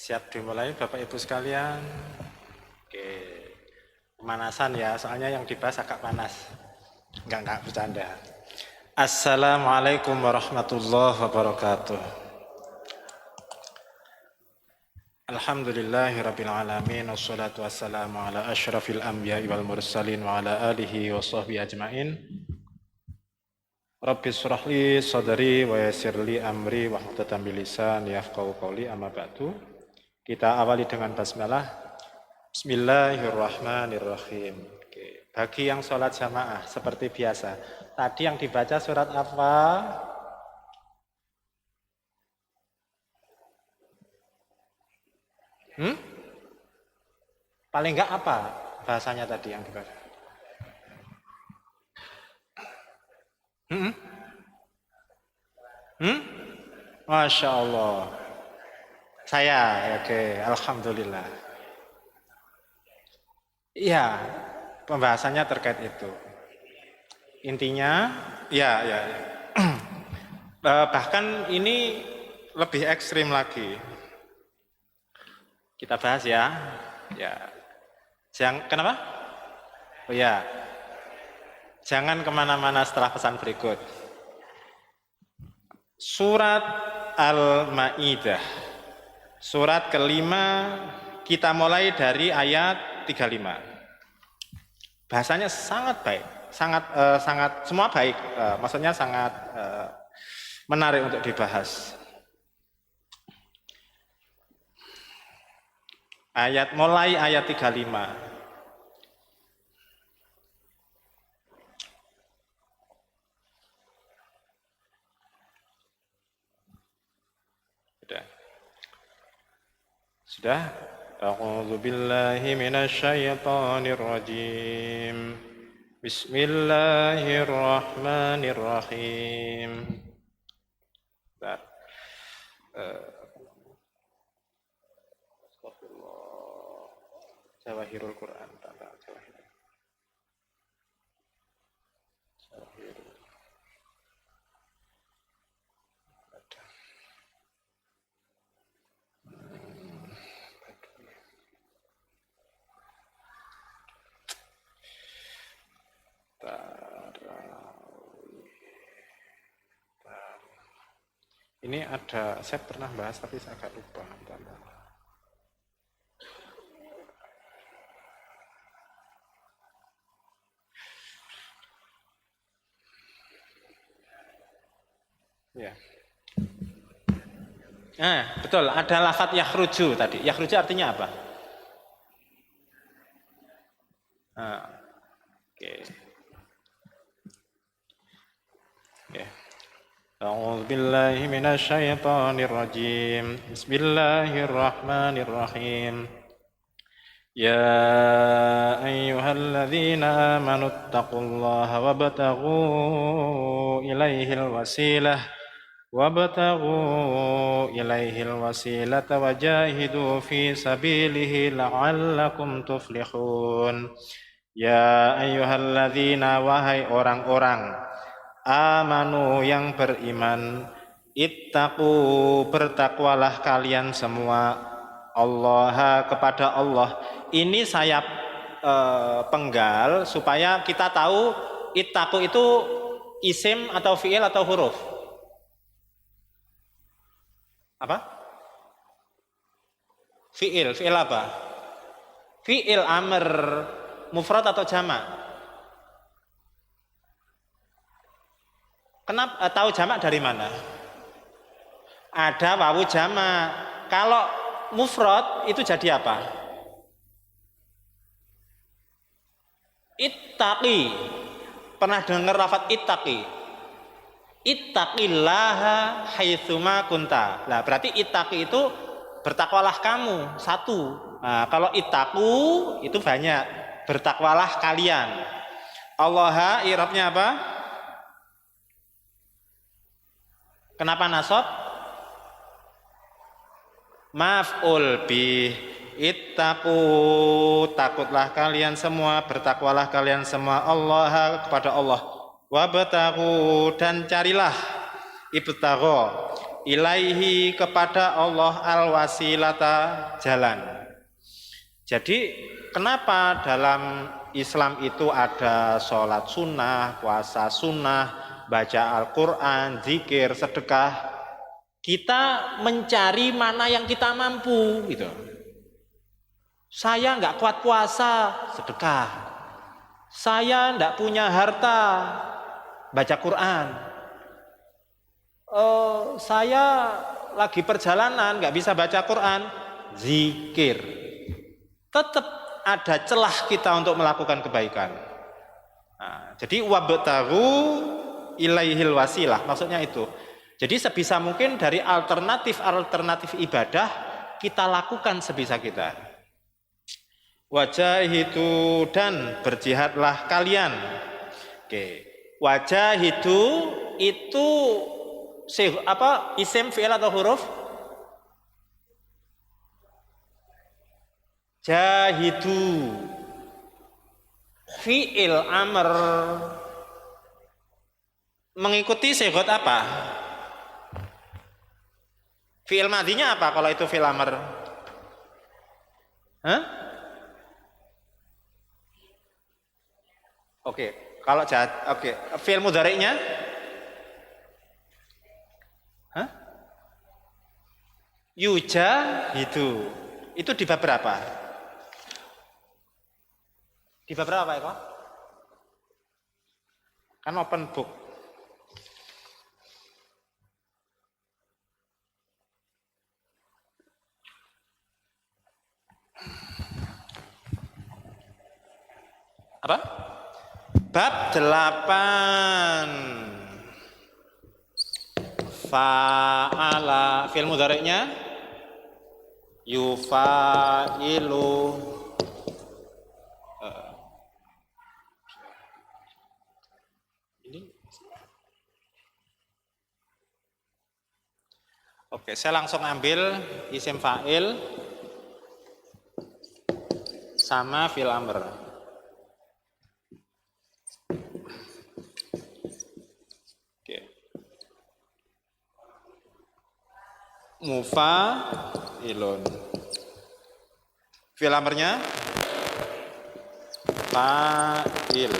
Siap dimulai Bapak Ibu sekalian. Oke, pemanasan ya, soalnya yang dibahas agak panas. Enggak bercanda. Assalamualaikum warahmatullahi wabarakatuh. Alhamdulillahirabbil alamin, wassalatu wassalamu ala asyrafil anbiya'i wal mursalin wa ala alihi wa sahbihi ajmain. Rabbi shrah li sadri wa yassir li amri wahlul min lisani yafqahu qawli, amma ba'du. Kita awali dengan basmalah. Bismillahirrahmanirrahim. Oke. Bagi yang sholat jamaah seperti biasa, tadi yang dibaca surat apa? Paling enggak apa bahasanya tadi yang dibaca? Masya Allah. Saya, oke, alhamdulillah. Iya, pembahasannya terkait itu. Intinya, ya. Bahkan ini lebih ekstrim lagi. Kita bahas ya. Kenapa? Oh ya, jangan kemana-mana setelah pesan berikut. Surat Al-Ma'idah, surat kelima, kita mulai dari ayat 35. Bahasanya sangat baik, sangat semua baik, maksudnya sangat menarik untuk dibahas. Mulai ayat 35. Sudah? A'udzu billahi minasyaitonir rajim. Bismillahirrahmanirrahim. Jawahirul Quran, ini ada, saya pernah bahas tapi saya agak lupa. Ya. Betul, ada lafadz yakhruju tadi. Yakhruju artinya apa? Oke. A'udzu billahi minasyaitonir rajim. Bismillahirrahmanirrahim. Ya ayyuhalladzina amanu taqullaha wabtaghu ilaihil wasilata wajahidu fi sabilihi la'allakum tuflihun. Ya ayyuhalladzina, wahai orang-orang amanu yang beriman, ittaqu, bertakwalah kalian semua, Allah, kepada Allah. Ini saya penggal supaya kita tahu ittaqu itu isim atau fiil atau huruf. Apa? Fiil apa? Fiil amr, mufrad atau jamak? Kenapa tahu jamak dari mana? Ada wawu jamak. Kalau mufrad itu jadi apa? Ittaqi. Pernah dengar lafadz ittaqi? Ittaqillaha haitsuma kunta. Nah, berarti ittaqi itu bertakwalah kamu, satu. Nah, kalau ittaqu itu banyak, bertakwalah kalian. Allah i'rabnya apa? Kenapa nasab? Maf'ul bih. Ittaqu, takutlah kalian semua, bertakwalah kalian semua, Allah, kepada Allah. Wabtaghu, dan carilah. Ibtagha ilaihi kepada Allah al-wasilata jalan. Jadi kenapa dalam Islam itu ada sholat sunnah, puasa sunnah, baca Al-Quran, zikir, sedekah. Kita mencari mana yang kita mampu gitu. Saya nggak kuat puasa, sedekah. Saya nggak punya harta, baca Quran. Saya lagi perjalanan nggak bisa baca Quran, zikir. Tetap ada celah kita untuk melakukan kebaikan. Nah, jadi wabtagu ilaihil wasilah, maksudnya itu. Jadi sebisa mungkin dari alternatif ibadah kita lakukan sebisa kita. Wajahidu dan berjihadlah kalian. Oke. Wajahidu itu isim fi'il atau huruf? Jahidu. Fi'il amr mengikuti sigot apa? Fi'il madinya apa kalau itu fi'il amr? Hah? Oke, kalau fi'il mudhari'nya? Hah? Yujahidu. Itu di bab berapa? Di bab berapa ya kok? Kan open book. Apa? Bab 8. Fa'ala fi'il mudhari'nya yufa'ilu. Oke, saya langsung ambil isim fa'il sama fi'il amr. Oke. Mufa'ilun. Fi'il amrnya fa'il.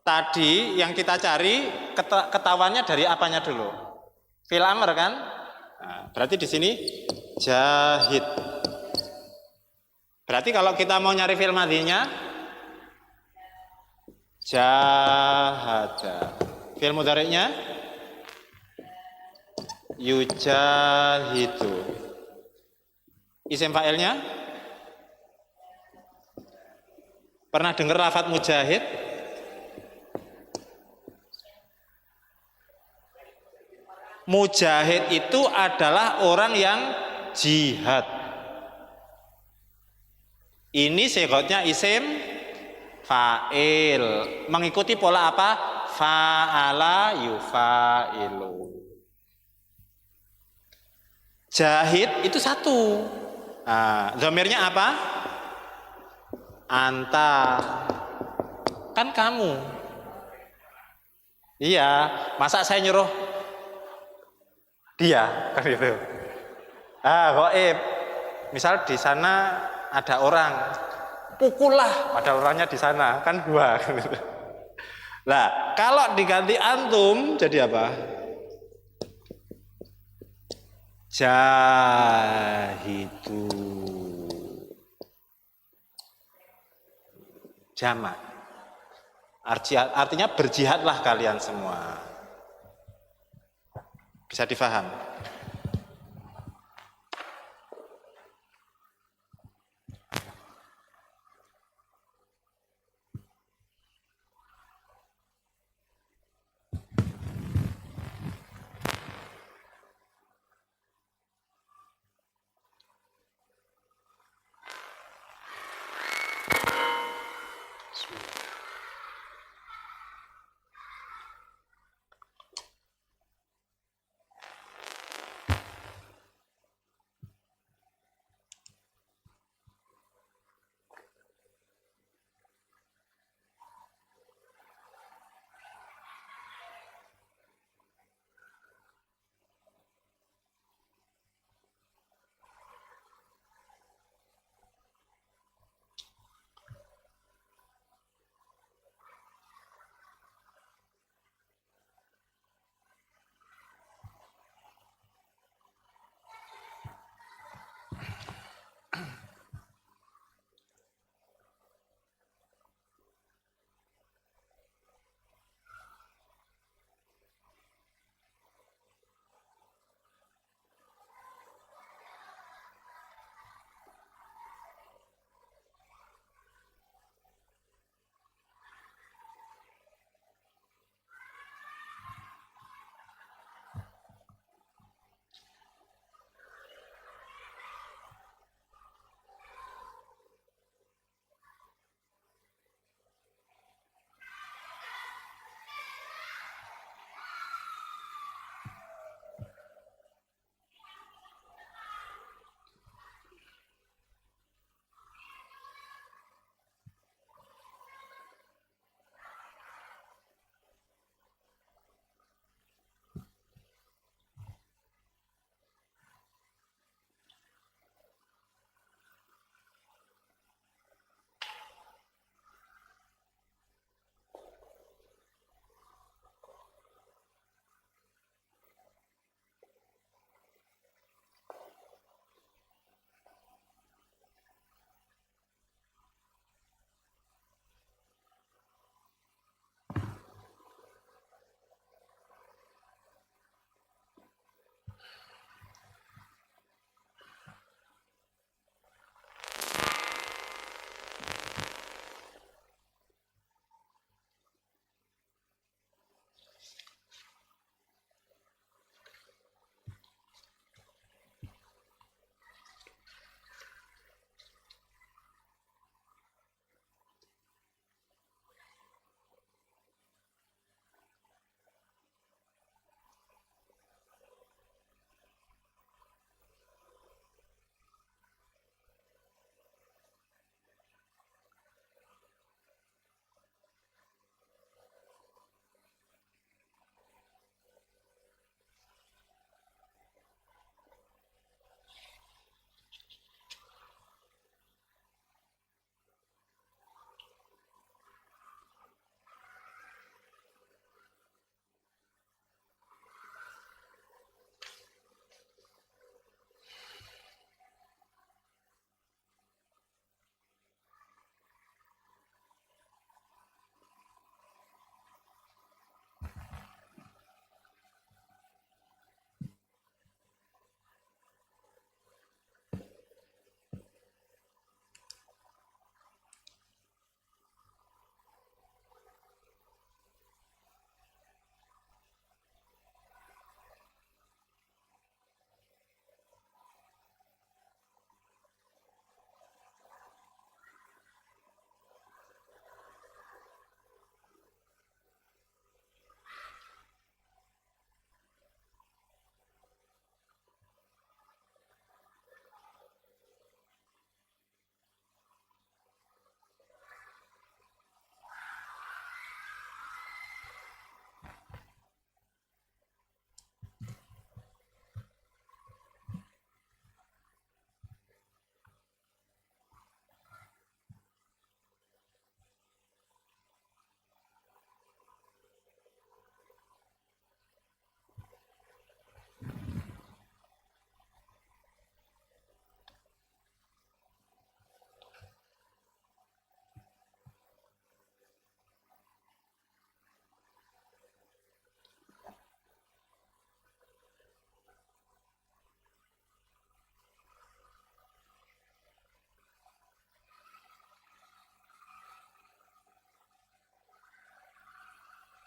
Tadi yang kita cari ketahuannya dari apanya dulu? Fi'il amr kan? Nah, berarti di sini jahid. Berarti kalau kita mau nyari fi'il madhinya jahada. Fi'il mudhari'nya yujahidu. Isim fa'ilnya pernah dengar lafadz mujahid? Mujahid itu adalah orang yang jihad. Ini sigotnya isim fa'il. Mengikuti pola apa? Fa'ala yufa'ilu. Jahid itu satu. Nah, dhamirnya apa? Anta. Kan kamu. Iya, masa saya nyuruh dia kan gitu. Ghaib. Misal di sana ada orang, pukullah pada orangnya di sana, kan dua kan gitu. Nah, kalau diganti antum jadi apa? Jahidu. Jamak. Artinya berjihadlah kalian semua. Bisa difaham?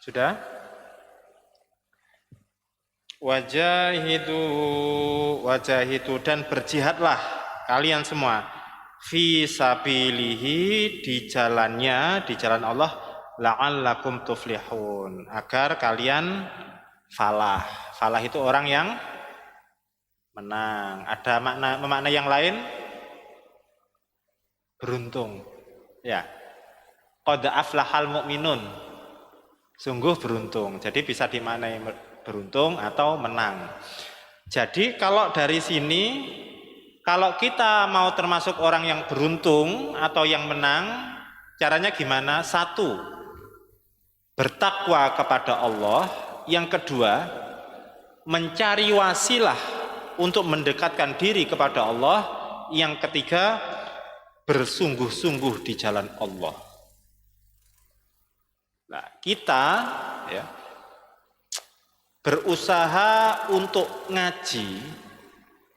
Sudah? Wajahidu dan berjihadlah kalian semua fi sabilihi di jalan Allah la'allakum tuflihun agar kalian falah. Falah itu orang yang menang. Ada makna yang lain? Beruntung. Ya. Qad aflahal mu'minun. Sungguh beruntung. Jadi bisa dimaknai beruntung atau menang. Jadi kalau dari sini, kalau kita mau termasuk orang yang beruntung atau yang menang, caranya gimana? Satu, bertakwa kepada Allah. Yang kedua, mencari wasilah untuk mendekatkan diri kepada Allah. Yang ketiga, bersungguh-sungguh di jalan Allah. Nah, kita ya berusaha untuk ngaji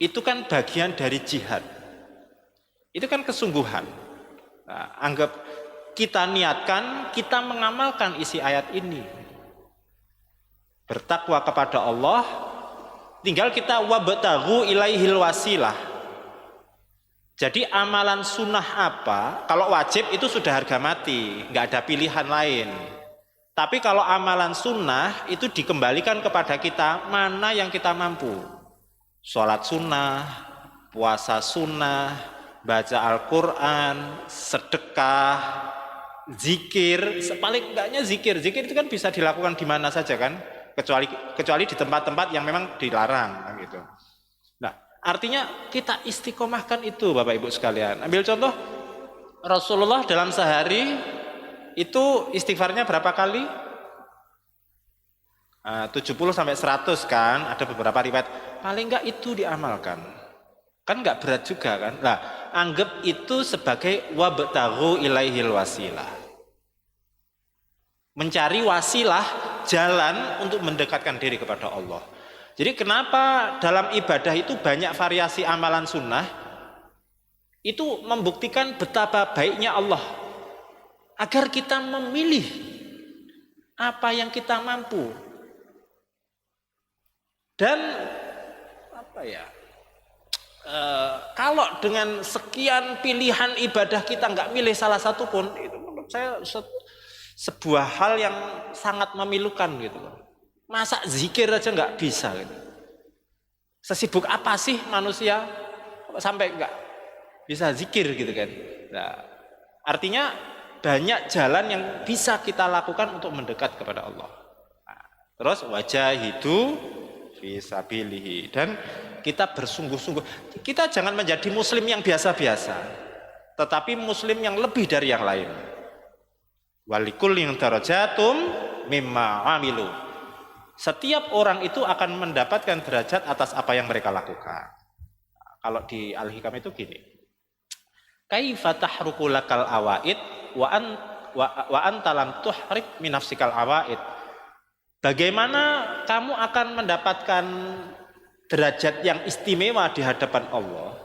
itu kan bagian dari jihad. Itu kan kesungguhan. Nah, anggap kita niatkan, kita mengamalkan isi ayat ini. Bertakwa kepada Allah, tinggal kita wabtaghu ilaihil wasilah. Jadi amalan sunnah apa? Kalau wajib itu sudah harga mati, nggak ada pilihan lain. Tapi kalau amalan sunnah itu dikembalikan kepada kita mana yang kita mampu. Sholat sunnah, puasa sunnah, baca Al-Quran, sedekah, zikir. Paling enggaknya zikir. Zikir itu kan bisa dilakukan di mana saja kan, kecuali di tempat-tempat yang memang dilarang gitu. Nah, artinya kita istiqomahkan itu Bapak Ibu sekalian. Ambil contoh Rasulullah dalam sehari itu istighfarnya berapa kali? 70 sampai 100 kan, ada beberapa riwayat. Paling enggak itu diamalkan. Kan enggak berat juga kan? Nah, anggap itu sebagai wabtaghu ilaihil wasilah. Mencari wasilah, jalan untuk mendekatkan diri kepada Allah. Jadi kenapa dalam ibadah itu banyak variasi amalan sunnah? Itu membuktikan betapa baiknya Allah. Agar kita memilih apa yang kita mampu. Dan kalau dengan sekian pilihan ibadah kita nggak milih salah satu pun, itu menurut saya sebuah hal yang sangat memilukan gitu. Masa zikir aja nggak bisa gitu. Sesibuk apa sih manusia sampai nggak bisa zikir gitu kan? Nah, artinya banyak jalan yang bisa kita lakukan untuk mendekat kepada Allah. Nah, terus wajahidu fisabilihi, dan kita bersungguh-sungguh. Kita jangan menjadi muslim yang biasa-biasa, tetapi muslim yang lebih dari yang lain. Walikullin darajatum mimma amilu. Setiap orang itu akan mendapatkan derajat atas apa yang mereka lakukan. Nah, kalau di Al-Hikam itu gini. Kaifa tahruku lakal awaid wa anta lam tuhrik min nafsikal awaid. Bagaimana kamu akan mendapatkan derajat yang istimewa di hadapan Allah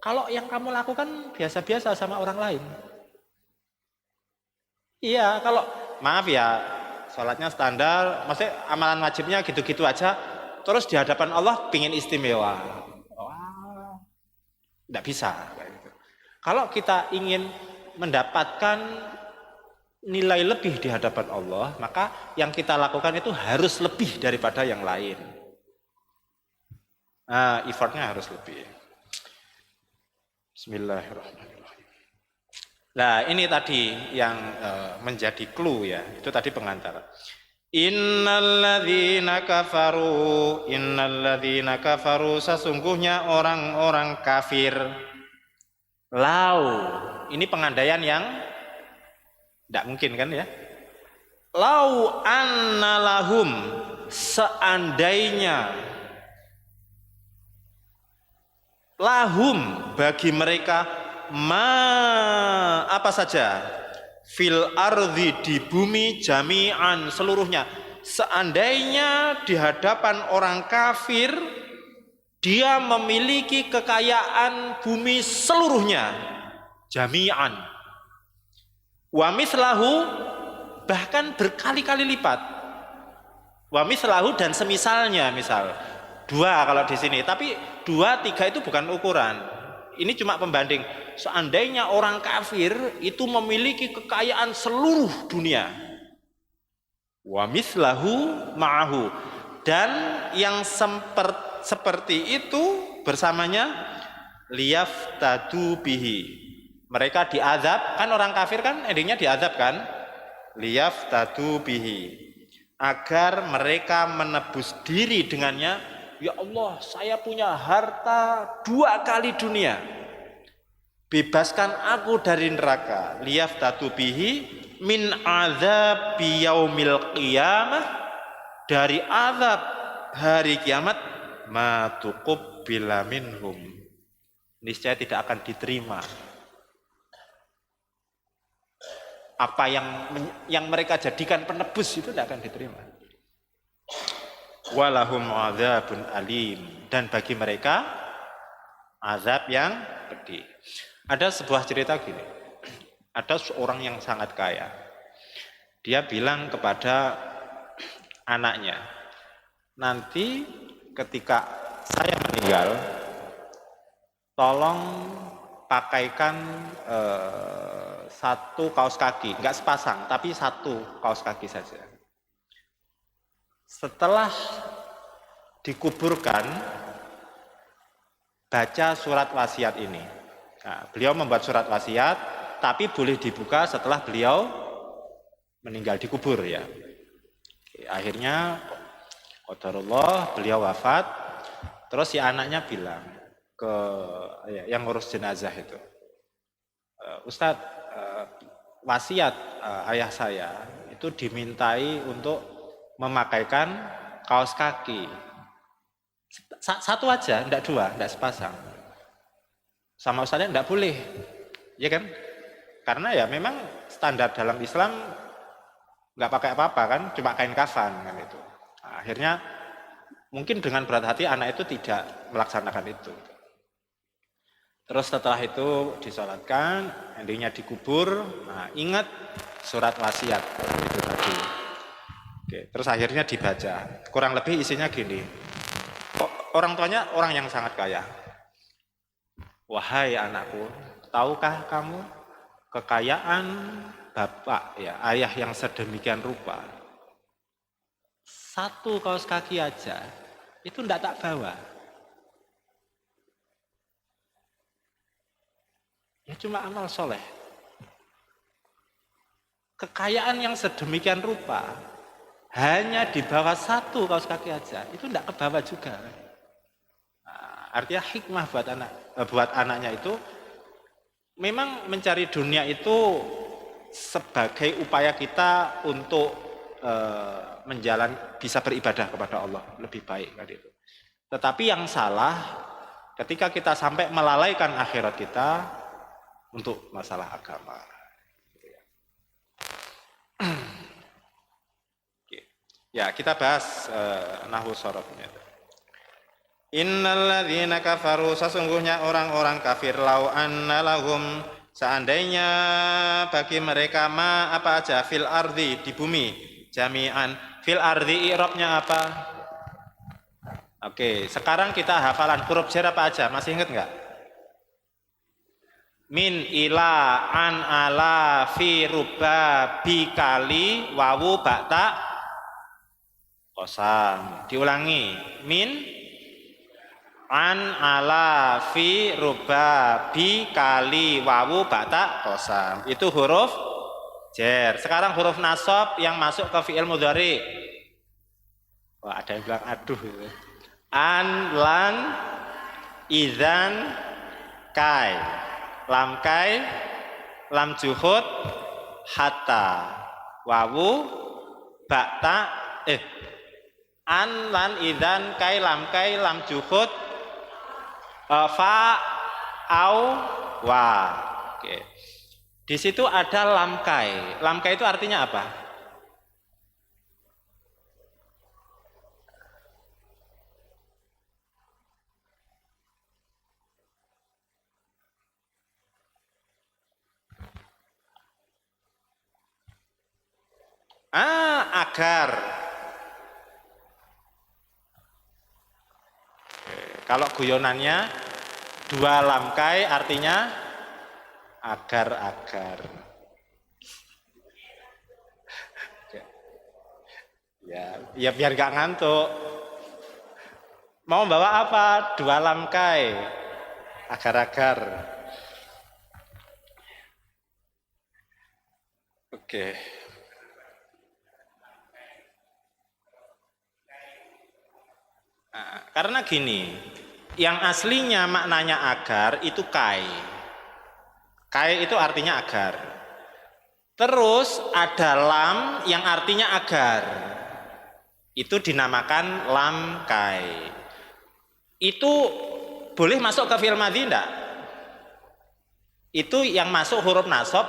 kalau yang kamu lakukan biasa-biasa sama orang lain? Iya, kalau maaf ya, sholatnya standar, maksudnya amalan wajibnya gitu-gitu aja, terus di hadapan Allah pingin istimewa. Wah, tidak bisa. Kalau kita ingin mendapatkan nilai lebih di hadapan Allah, maka yang kita lakukan itu harus lebih daripada yang lain. Nah, effortnya harus lebih. Bismillahirrahmanirrahim. Nah, ini tadi yang menjadi clue ya, itu tadi pengantar. Innalladzina kafaru, sesungguhnya orang-orang kafir. Lau, ini pengandaian yang tidak mungkin kan ya. Lau anna lahum, seandainya lahum bagi mereka apa saja fil ardi di bumi jami'an seluruhnya. Seandainya di hadapan orang kafir dia memiliki kekayaan bumi seluruhnya jami'an. Wa mislahu, bahkan berkali-kali lipat. Wa mislahu dan semisalnya, misal dua kalau di sini, tapi dua tiga itu bukan ukuran. Ini cuma pembanding. Seandainya orang kafir itu memiliki kekayaan seluruh dunia, wa mislahu ma'ahu, dan yang seperti itu bersamanya, liyaftadu bihi, mereka diazab, kan orang kafir kan endingnya diazab kan, liyaftadu bihi, agar mereka menebus diri dengannya. Ya Allah, saya punya harta 2 kali dunia, bebaskan aku dari neraka. Liyaftadu bihi min azabi yaumil qiyamah, dari azab hari kiamat, ma tuqabbila minhum, niscaya tidak akan diterima apa yang mereka jadikan penebus, itu tidak akan diterima. Walahum azabun alim, dan bagi mereka azab yang pedih. Ada sebuah cerita gini, ada seorang yang sangat kaya, dia bilang kepada anaknya, nanti ketika saya meninggal, tolong pakaikan 1 kaos kaki, enggak sepasang, tapi 1 kaos kaki saja. Setelah dikuburkan, baca surat wasiat ini. Nah, beliau membuat surat wasiat, tapi boleh dibuka setelah beliau meninggal, dikubur ya. Akhirnya qadarullah beliau wafat. Terus si anaknya bilang ke yang ngurus jenazah itu, Ustadz, wasiat ayah saya itu dimintai untuk memakaikan kaos kaki 1 aja, enggak 2, enggak sepasang. Sama ustaznya enggak boleh, ya kan? Karena ya memang standar dalam Islam enggak pakai apa-apa kan, cuma kain kafan kan itu. Nah, akhirnya mungkin dengan berat hati anak itu tidak melaksanakan itu. Terus setelah itu disolatkan, endingnya dikubur. Nah, ingat surat wasiat itu tadi. Oke, terus akhirnya dibaca. Kurang lebih isinya gini. Orang tuanya orang yang sangat kaya. Wahai anakku, tahukah kamu kekayaan bapak ya, ayah yang sedemikian rupa, 1 kaos kaki aja itu ndak tak bawa. Ya cuma amal soleh. Kekayaan yang sedemikian rupa hanya di bawah 1 kaos kaki aja, itu tidak ke bawah juga. Nah, artinya hikmah buat anaknya itu memang mencari dunia itu sebagai upaya kita untuk bisa beribadah kepada Allah lebih baik kan itu. Tetapi yang salah ketika kita sampai melalaikan akhirat kita untuk masalah agama. Ya, kita bahas nahwu sharafnya. Innalladzina kafaru, sesungguhnya orang-orang kafir, lau anna lahum, seandainya bagi mereka ma apa aja fil ardi, di bumi, jami'an. Fil ardi i'rabnya apa? Oke, sekarang kita hafalan huruf jar apa aja? Masih ingat enggak? Min, ila, an, ala, fi, ruba, bi, kali, wawu, bakta, qasam. Diulangi. Min, an, ala, fi, ruba, bi, kali, wawu, bakta, qasam. Itu huruf jar. Sekarang huruf nasab yang masuk ke fi'il mudhari. Wah, ada yang bilang aduh gitu. An, lan, idzan, kai. Lam kai, lam juhud, hatta, wawu, bakta, an, lan, idzan, kai, lam juhud, fa, au, wa. Oke. Di situ ada lam kai. Lam kai itu artinya apa? Agar. Kalau guyonannya dua lamkai artinya agar-agar. Ya biar gak ngantuk. Mau bawa apa? Dua lamkai. Agar-agar. Oke. Nah, karena gini, yang aslinya maknanya agar itu kai. Kai itu artinya agar. Terus ada lam yang artinya agar. Itu dinamakan lam kai. Itu boleh masuk ke fi'il madhi enggak? Itu yang masuk huruf nasab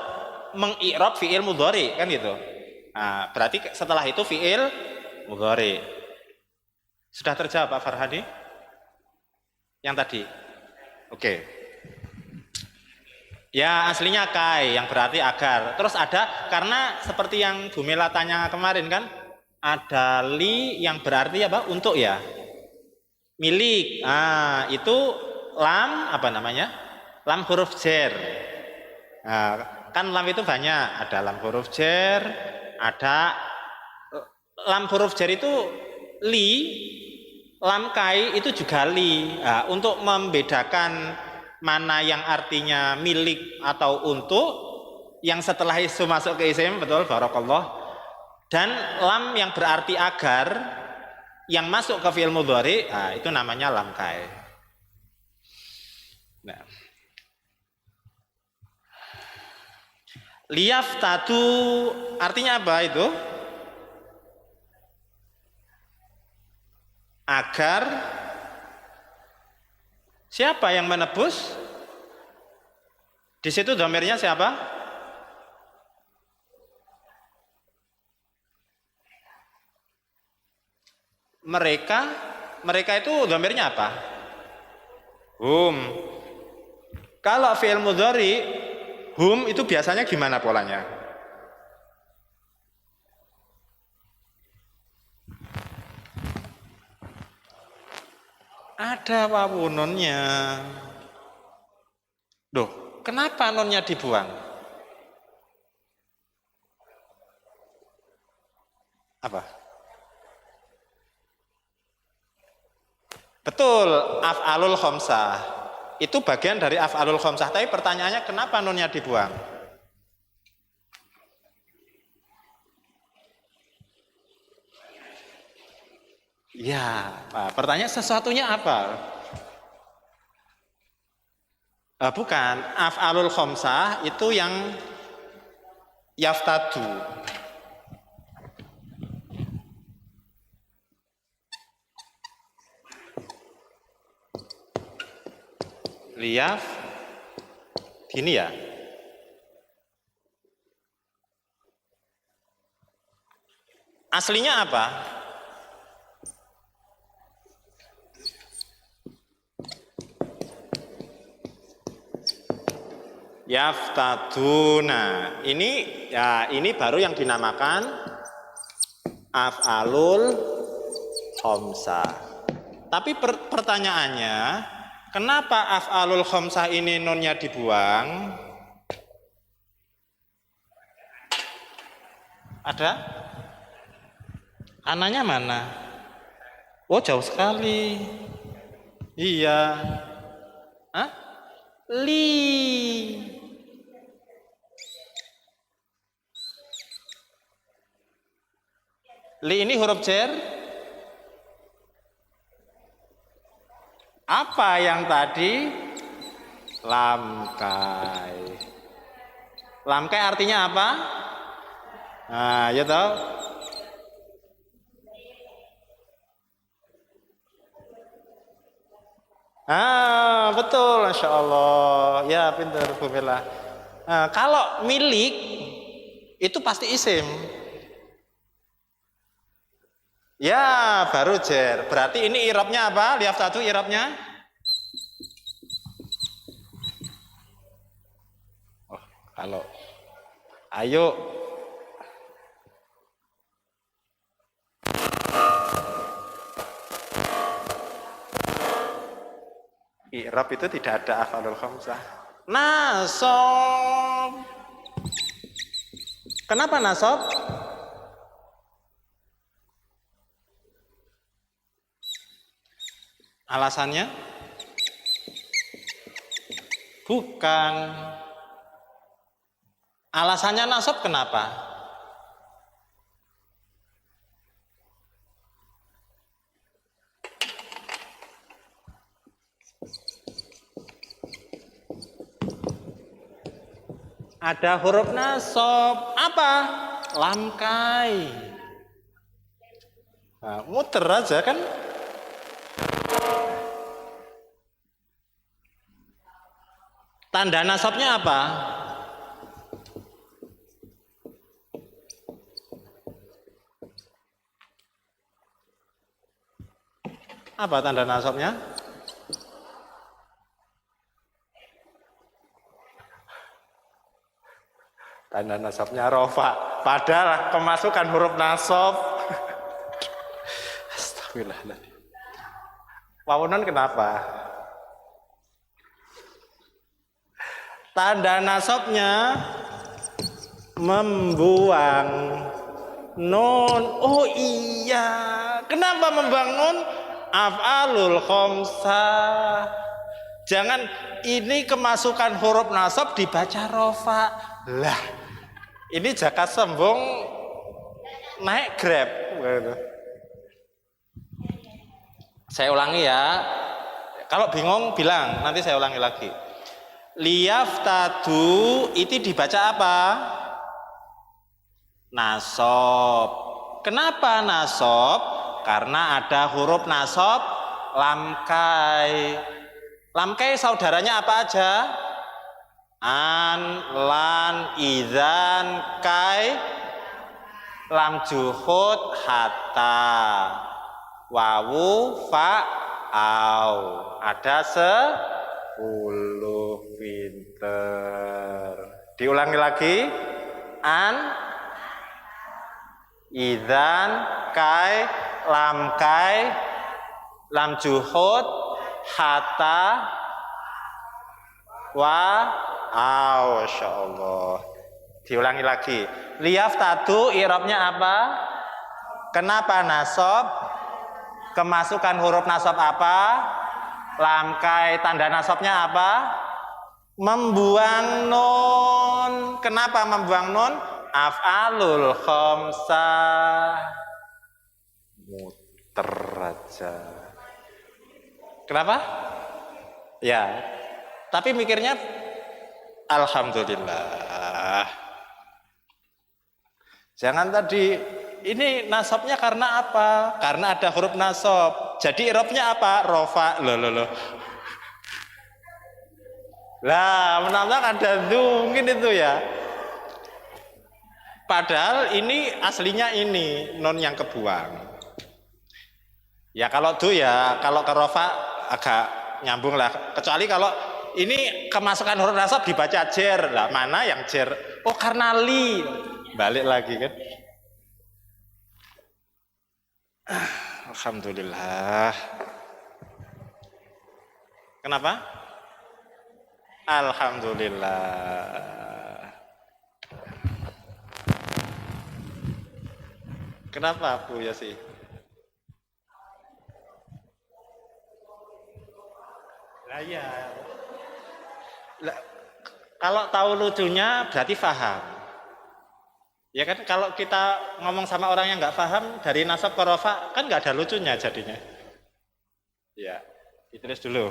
mengi'rab fi'il mudhari kan gitu. Nah, berarti setelah itu fi'il mudhari. Sudah terjawab Pak Farhadi? Yang tadi? Oke. Ya aslinya kai yang berarti agar. Terus ada karena seperti yang Bu Mela tanya kemarin kan, ada li yang berarti apa? Untuk ya. Milik. Ah, itu lam apa namanya? Lam huruf jer. Nah, kan lam itu banyak, ada lam huruf jer, ada lam huruf jer itu li, lam kai itu juga li. Nah, untuk membedakan mana yang artinya milik atau untuk, yang setelah itu masuk ke isim, betul, barakallah. Dan lam yang berarti agar, yang masuk ke fi'il mudhari, nah, itu namanya lam kai. Nah. Liyaftatu artinya apa itu? Agar siapa yang menebus? Di situ dhamirnya siapa? Mereka itu dhamirnya apa? Hum. Kalau fi'il mudhari hum itu biasanya gimana polanya? Ada wawu nonnya. Duh, kenapa nonnya dibuang? Apa? Betul, af'alul khamsah. Itu bagian dari af'alul khamsah. Tapi pertanyaannya kenapa nonnya dibuang? Ya, pertanyaan sesuatunya apa? Bukan, af'alul khamsah itu yang yaftadu. Liyaf gini ya. Aslinya apa? Yaftaduna. Ini baru yang dinamakan af'alul khamsah. Tapi pertanyaannya, kenapa af'alul khamsah ini nunnya dibuang? Ada? Ananya mana? Oh, jauh sekali. Iya. Hah? Li. Li ini huruf jer. Apa yang tadi? Lamkai. Lamkai artinya apa? Nah, ya tahu. Betul, Masya Allah. Ya, pintar Bu Mela. Nah, kalau milik itu pasti isim. Ya, baru jer. Berarti ini irabnya apa? Liyaftatu irabnya? Oh, kalau ayo. I'rab itu tidak ada af'alul khamsah. Nasab. Kenapa nasab? Alasannya? Bukan. Alasannya nasab kenapa? Ada huruf nasab. Apa? Lamkai. Nah, muter aja kan? Tanda nasabnya apa? Apa tanda nasabnya? Tanda nasabnya rofa. Padahal kemasukan huruf nasab. Astagfirullahaladzim. Wawunan kenapa? Tanda nasabnya membuang nun. Oh iya. Kenapa membuang nun? Af'alul khamsah. Jangan ini kemasukan huruf nasab dibaca rofa. Lah, ini jaka sembung naik Grab. Saya ulangi ya. Kalau bingung bilang, nanti saya ulangi lagi. Liyaftatu itu dibaca apa? Nasab. Kenapa nasab? Karena ada huruf nasab lamkai. Lamkai saudaranya apa aja? An, lan, idzan, kai, lam juhud, hatta, wawu, fa, au. Ada 10. Pinter. Diulangi lagi. An, idzan, kai, lam juhud, hatta, wa, au. Insyaallah. Diulangi lagi. Liyaftatu i'rabnya apa? Kenapa nasab? Kemasukan huruf nasab apa? Lamkai. Tanda nasabnya apa? Membuang nun. Kenapa membuang nun? Af'alul khamsah. Muter aja. Kenapa? Ya. Tapi mikirnya alhamdulillah. Jangan tadi ini nasabnya karena apa? Karena ada huruf nasab. Jadi i'rabnya apa? Rofa. Loh. Lah, menambah ada mungkin itu ya. Padahal ini aslinya ini non yang kebuang. Ya kalau ya kalau ke rofa agak nyambung lah. Kecuali kalau ini kemasukan huruf nasab dibaca jer. Lah mana yang jer? Oh karena li. Balik lagi kan. Alhamdulillah. Kenapa? Alhamdulillah. Kenapa Bu Yasi? Lah ya. Kalau tahu lucunya berarti paham. Ya kan kalau kita ngomong sama orang yang nggak paham dari nasab ke rofa kan nggak ada lucunya jadinya. Ya, ditulis dulu.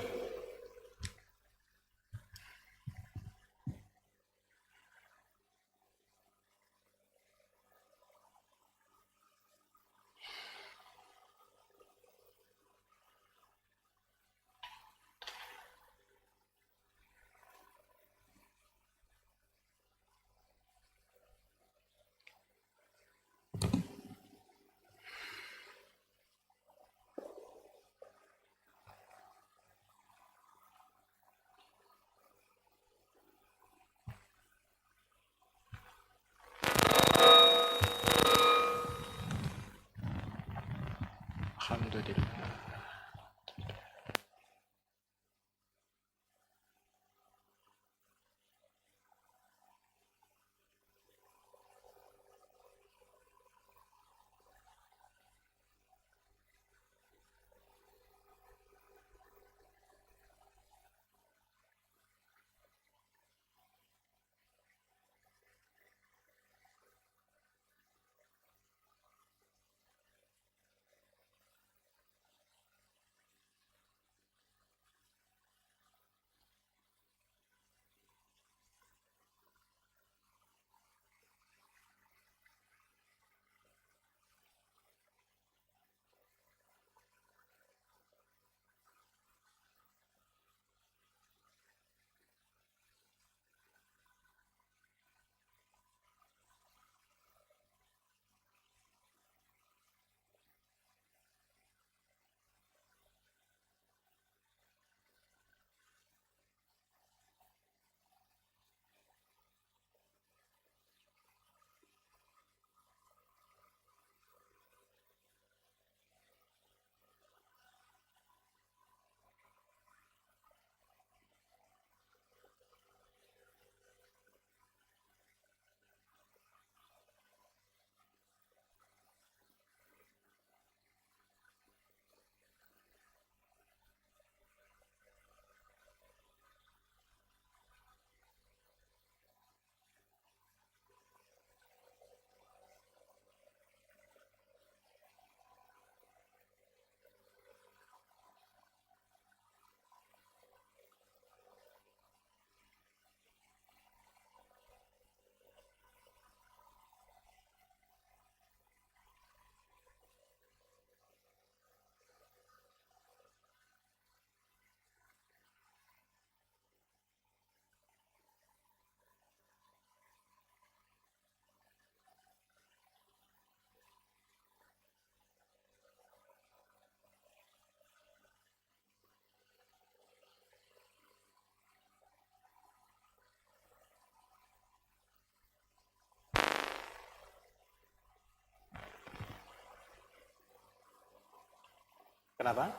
Kenapa?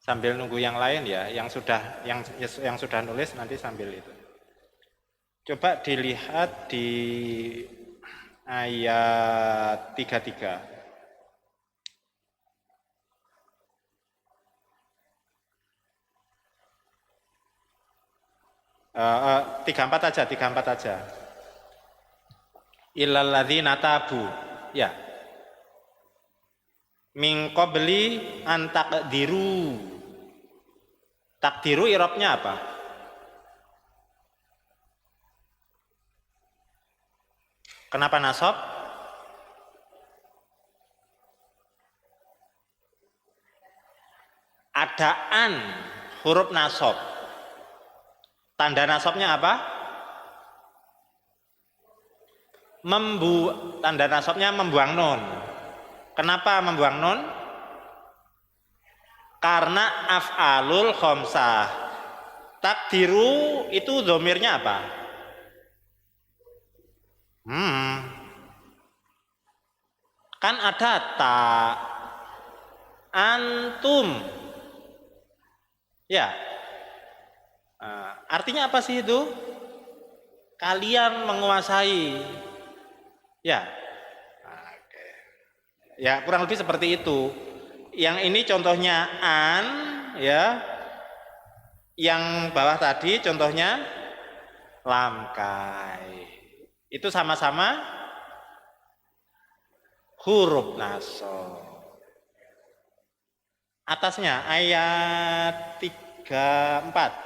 Sambil nunggu yang lain ya, yang sudah nulis nanti sambil itu. Coba dilihat di ayat 33. 34 aja, 34 aja. Illal ladzina tabu. Ya. Min qabli an taqdiru. Takdiru irobnya apa? Kenapa nasab? Adaan huruf nasab. Tanda nasabnya apa? Tanda nasabnya membuang nun. Kenapa membuang nun? Karena af'alul khamsah. Takdiru itu dhomirnya apa? Kan ada ta, antum. Ya. Artinya apa sih itu? Kalian menguasai. Ya. Ya, kurang lebih seperti itu. Yang ini contohnya an, ya. Yang bawah tadi contohnya lamkai. Itu sama-sama huruf nasab. Atasnya ayat 34.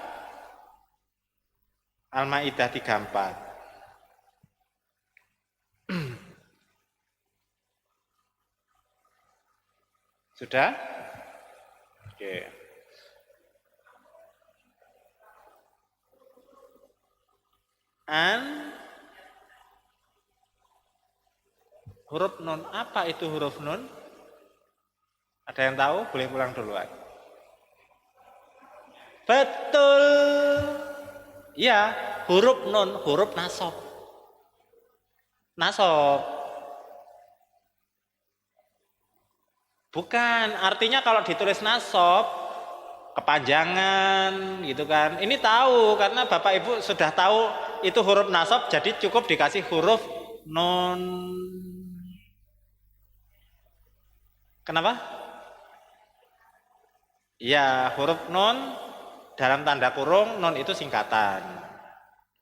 Al-Maidah 34. Sudah? Oke. An huruf nun. Apa itu huruf nun? Ada yang tahu? Boleh pulang duluan. Betul. Ya, huruf nun, huruf nasab. Nasab. Bukan, artinya kalau ditulis nasab kepanjangan gitu kan. Ini tahu karena Bapak Ibu sudah tahu itu huruf nasab, jadi cukup dikasih huruf nun. Kenapa? Ya, huruf nun dalam tanda kurung, nun itu singkatan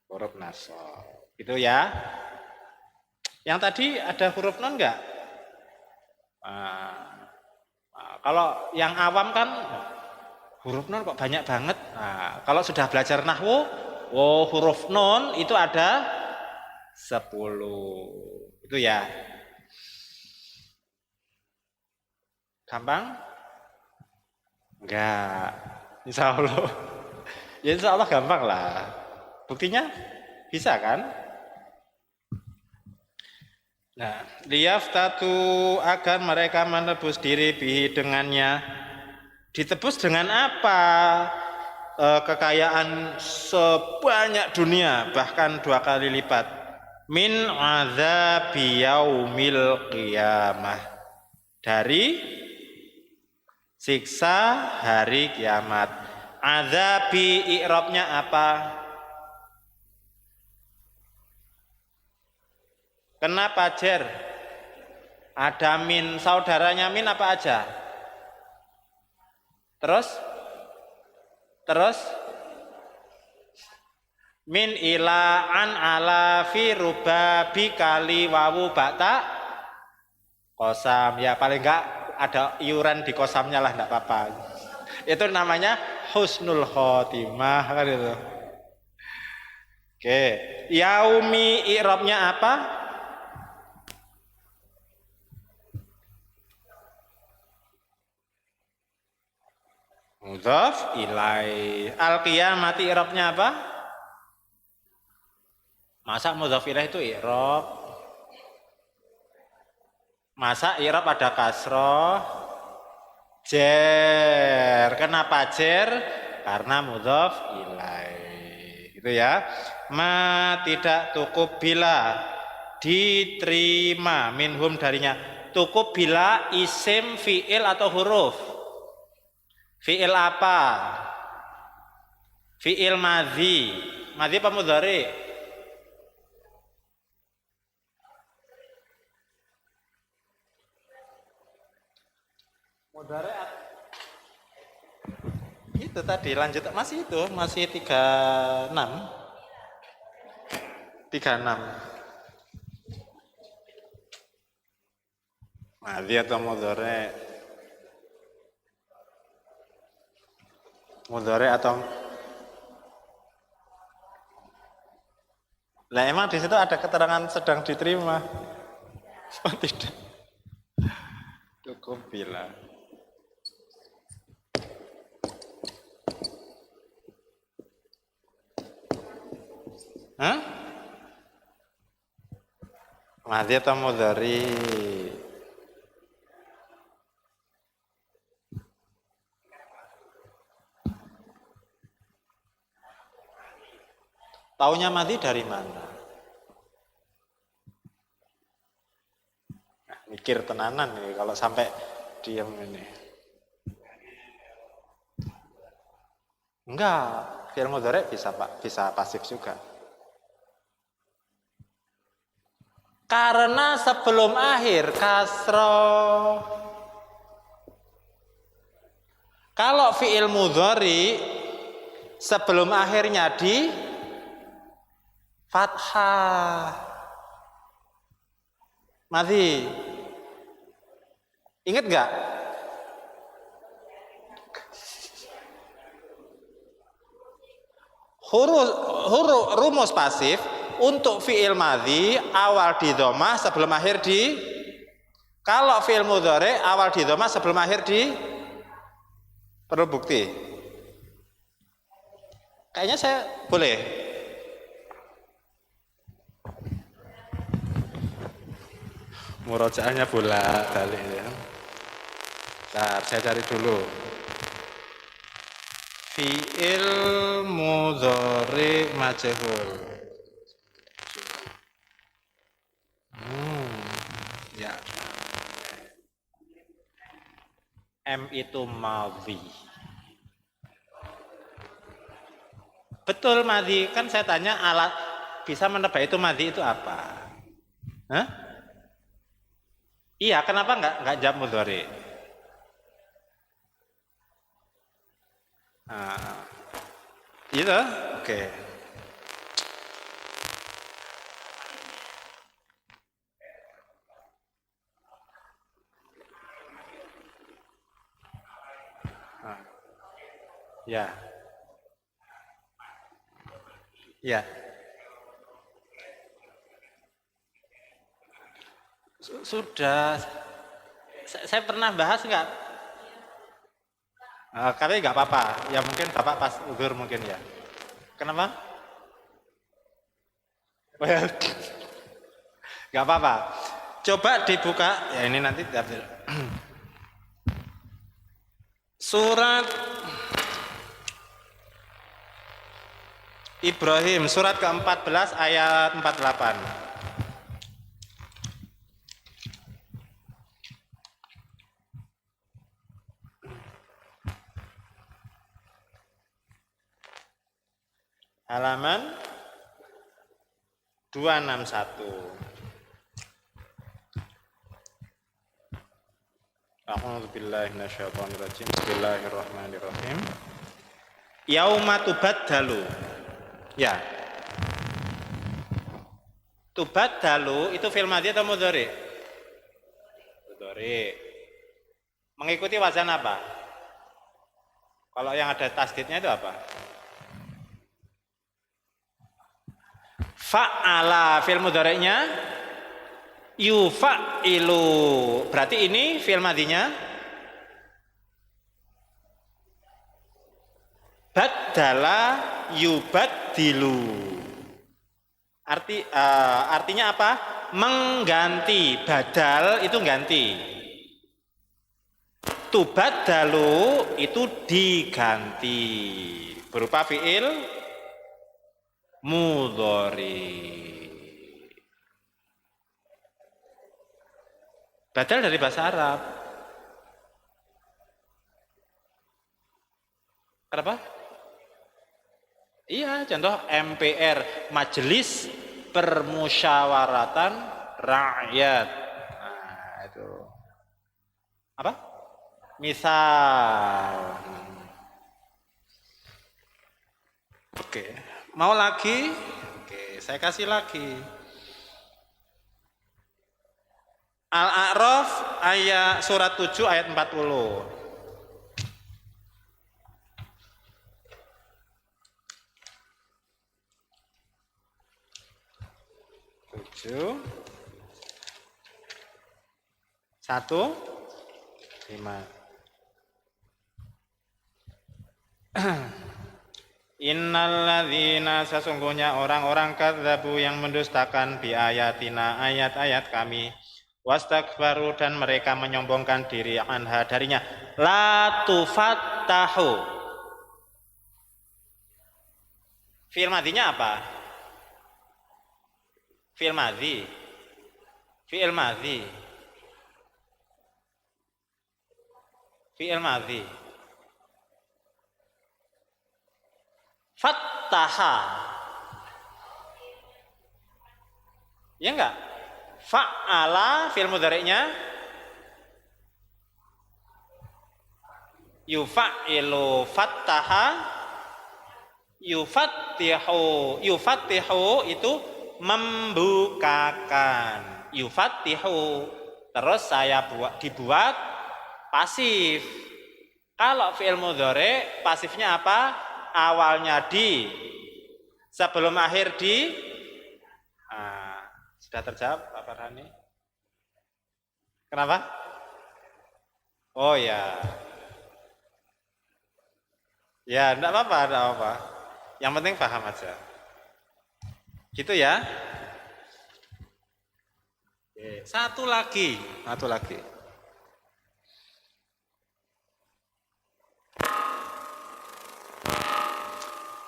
huruf nasab. Itu ya. Yang tadi ada huruf nun enggak? Kalau yang awam kan huruf nun kok banyak banget. Nah, kalau sudah belajar nahwu, huruf nun itu ada 10. Itu ya. Gampang? Enggak. Insya Allah. Ya insya Allah gampang lah. Buktinya bisa kan? Nah, liyaftatu agar mereka menebus diri bihi dengannya. Ditebus dengan apa? kekayaan sebanyak dunia, bahkan 2 kali lipat. Min azabi yaumil qiyamah, dari siksa hari kiamat. Azabi i'rabnya apa? Kenapa jer? Ada min, saudaranya min apa aja? Terus min ila an ala fi ruba bi kali wawu bata kosam. Ya paling enggak ada iuran di kosamnya lah, enggak apa-apa. Itu namanya husnul khotimah kan itu. Oke, yaumi i'rabnya apa? Mudhaf ilai. Al-qiyamati i'rabnya apa? Masa mudhaf ilaih itu i'rab? Masa i'rab ada kasroh? Jer. Kenapa jer? Karena mudhaf ilaih. Itu ya. Ma tidak tukub bila, diterima minhum darinya. Tukub bila isim, fi'il atau huruf? Fi'il apa? Fi'il madhi. Madhi apa mudhari? Mudhari itu tadi, lanjut masih itu, masih 36. Madhi atau mudhari? Mudhari atau lah, emang di situ ada keterangan sedang diterima? Oh, tidak. Cukup bila. Hah? Madhi atau mudhari? Taunya madhi dari mana? Nah, mikir tenanan nih kalau sampai diam ini. Enggak, fi'il mudhari bisa pasif juga. Karena sebelum akhir kasroh. Kalau fi'il mudhari sebelum akhirnya di fathah. Madhi. Ingat enggak? Huruf rumus pasif untuk fi'il madhi awal di dhammah sebelum akhir di. Kalau fi'il mudhari awal di dhammah sebelum akhir di. Perlu bukti? Kayaknya saya boleh. Murojaahnya bolak balik ya. Bentar, saya cari dulu. Fi'il mudhari majhul. Ya. M itu madhi. Betul madhi, kan saya tanya alat bisa menebak itu madhi itu apa? Hah? Iya, kenapa enggak jawab mudhari? Nah, gitu, oke. Nah, ya, ya. Sudah, saya pernah bahas enggak? Tapi nggak apa-apa, ya mungkin Bapak pas udur mungkin ya. Kenapa? Nggak apa-apa. Coba dibuka, ya ini nanti surat Ibrahim surat ke-14 ayat 48. Halaman 261. A'udzubillahi minasyaitonirrajim. Bismillahirrahmanirrahim. Yauma tubaddalu. Ya. Tubaddalu itu fi'il madhi atau mudhari? Mudhari. Mengikuti wazan apa? Kalau yang ada tasdidnya itu apa? Fa'ala fi'il mudhari'nya yufa'ilu. Berarti ini fi'il madhinya baddala yubaddilu. Artinya apa? Mengganti. Badal itu ganti. Tubaddalu itu diganti berupa fi'il mudhari. Badal dari bahasa Arab. Kenapa? Iya, contoh MPR, Majelis Permusyawaratan Rakyat. Nah, itu. Apa? Misal. Oke. Mau lagi? Oke, saya kasih lagi. Al-A'raf ayat surat 7 ayat 40. 7 1 5. Innalladzina, sesungguhnya orang-orang kadzabu yang mendustakan bi ayatina, ayat-ayat kami, wastakbaru, dan mereka menyombongkan diri anha darinya, la tufattahu. Fi'il madhinya apa? Fi'il madhi. Fi'il madhi. Fi'il madhi. Fattaha. Ya enggak? Fa'ala fi'il mudhari'nya yufa'ilu, fattaha yufattihu. Yufattihu itu membukakan. Yufattihu. Terus saya dibuat pasif. Kalau fi'il mudhari' pasifnya apa? Awalnya di, sebelum akhir di. Nah, sudah terjawab Pak Farhani? Kenapa? Oh ya. Ya, enggak apa-apa, enggak apa-apa. Yang penting paham aja. Gitu ya. Oke, satu lagi.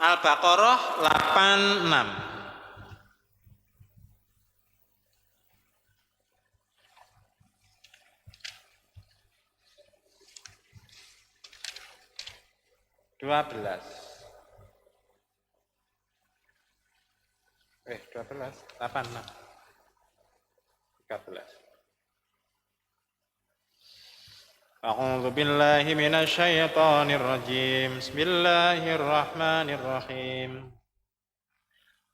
Al-Baqarah 86. Dua belas. 86. 13. A'udzu billahi minasyaitonir rajim. Bismillahirrahmanirrahim.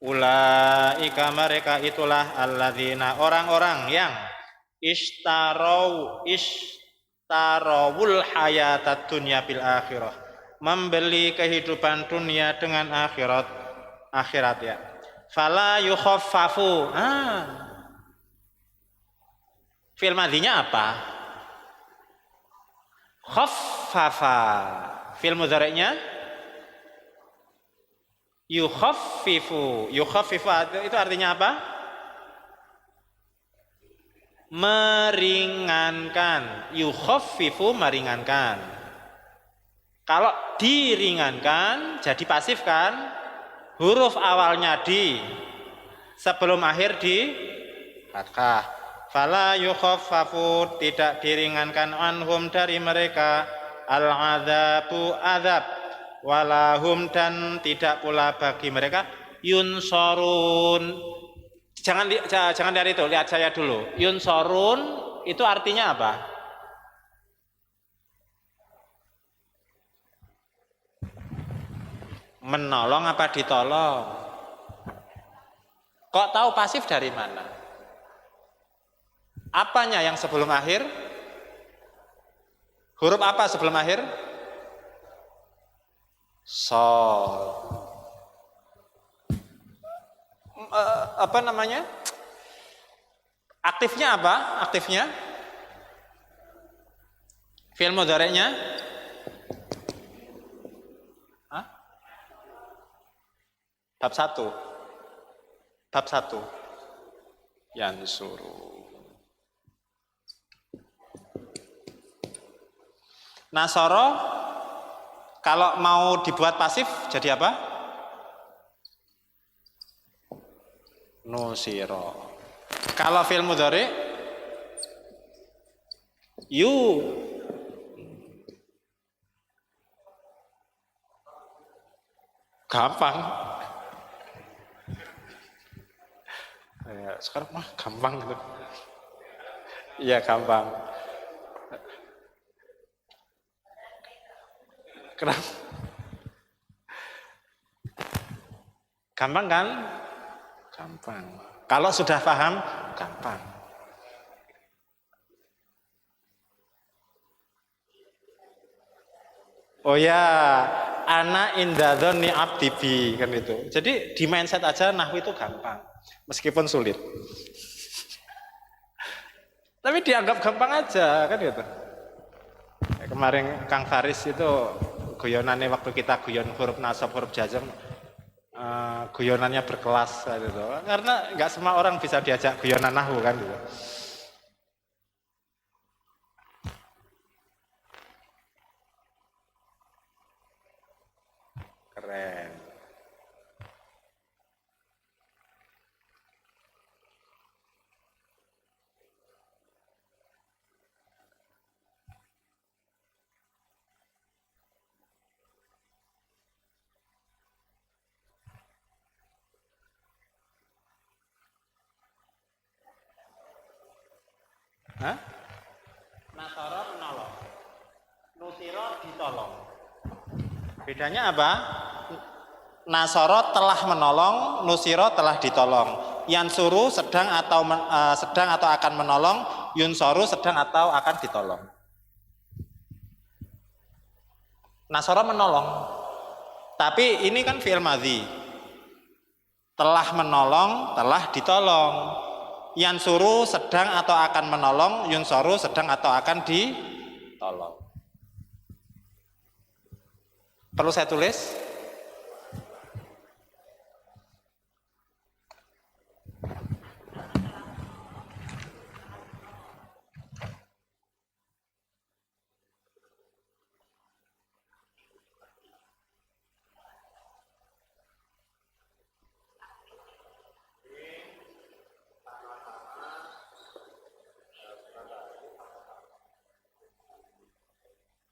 Ulaika, mereka itulah alladzina, orang-orang yang ishtarawul hayatad dunya bil akhirah, membeli kehidupan dunia dengan akhirat ya. Fala yukhaffafu. Fi'il madhinya apa? Khaffafa. Fi'il mudhari'nya yukhaffifu. Yukhaffifu itu artinya apa? Meringankan. Yukhaffifu, meringankan. Kalau diringankan jadi pasif kan? huruf awalnya di, sebelum akhir di fathah. Fala yukhaffafu, tidak diringankan anhum dari mereka al-adzabu azab, walahum dan tidak pula bagi mereka yunsorun. Jangan dari itu, lihat saya dulu. Yunsorun itu artinya apa? Menolong apa ditolong? Kok tahu pasif dari mana? Apanya yang sebelum akhir? Huruf apa sebelum akhir? Sol. Apa namanya? Aktifnya apa? Aktifnya? Fi'il mudhari'nya? Bab 1. Bab 1. Yansuru. Nasoro kalau mau dibuat pasif jadi apa? Nusiro. Kalau fi'il mudhari yu. Gampang. Ya, sekarang mah gampang gitu. Iya gampang. Kenapa? Gampang kan? Gampang. Kalau sudah paham, gampang. Oh ya, ana indadzonni abdi bi, kan itu. Jadi di mindset aja nahwu itu gampang, meskipun sulit. Tapi dianggap gampang aja, kan gitu. Kemarin Kang Faris itu guyonannya waktu kita guyon huruf nasab, huruf jazm, guyonannya berkelas gitu. Karena nggak semua orang bisa diajak guyonan nahwu kan gitu. Keren. Hah? Nasoro menolong, nusiro ditolong. Bedanya apa? Nasoro telah menolong, nusiro telah ditolong. Yansuru sedang atau akan menolong, yunsoru sedang atau akan ditolong. Nasoro menolong. Tapi ini kan fi'il madhi. Telah menolong, telah ditolong. Yansuru sedang atau akan menolong, yunsoru sedang atau akan ditolong. Perlu saya tulis?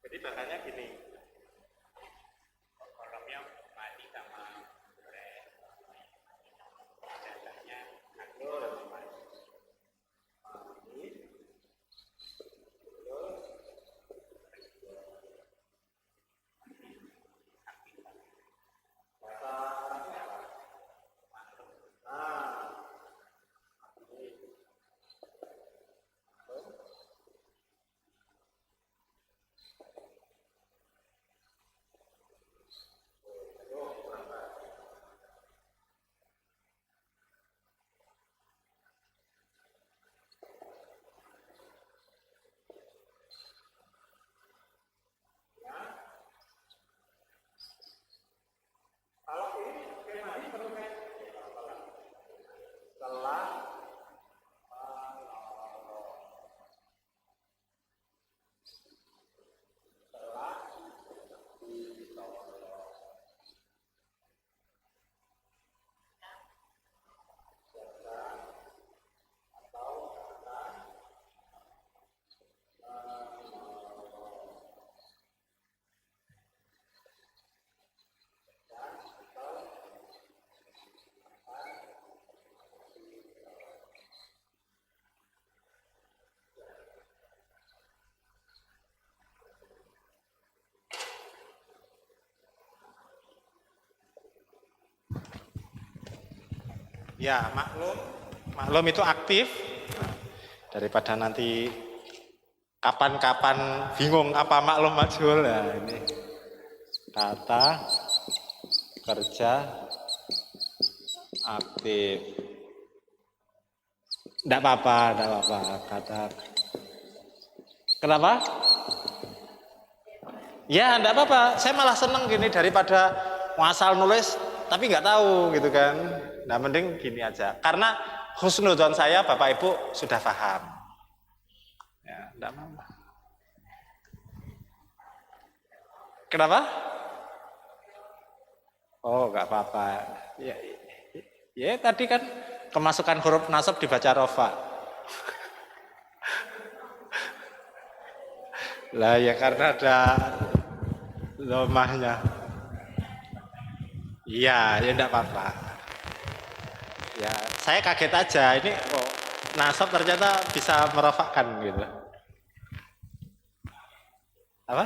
Jadi bahasanya gini. Kolomnya mati sama goreng. Jadanya akur mati. Ya, maklum. Maklum itu aktif. Daripada nanti kapan-kapan bingung apa maklum majhul. Nah, ini kata kerja aktif. Enggak apa-apa, enggak apa-apa. Kata Kenapa? Ya, enggak apa-apa. Saya malah seneng gini daripada ngasal nulis tapi nggak tahu gitu kan. Nah, mending gini aja. Karena husnudzon saya Bapak Ibu sudah paham. Ya, enggak apa-apa. Kenapa? Oh, nggak apa-apa. Ya, ya tadi kan kemasukan huruf nasab dibaca rofa. Lah ya karena ada lemahnya. Iya, ya enggak apa-apa. Ya, saya kaget aja ini kok nasab ternyata bisa merofakkan gitu. Apa?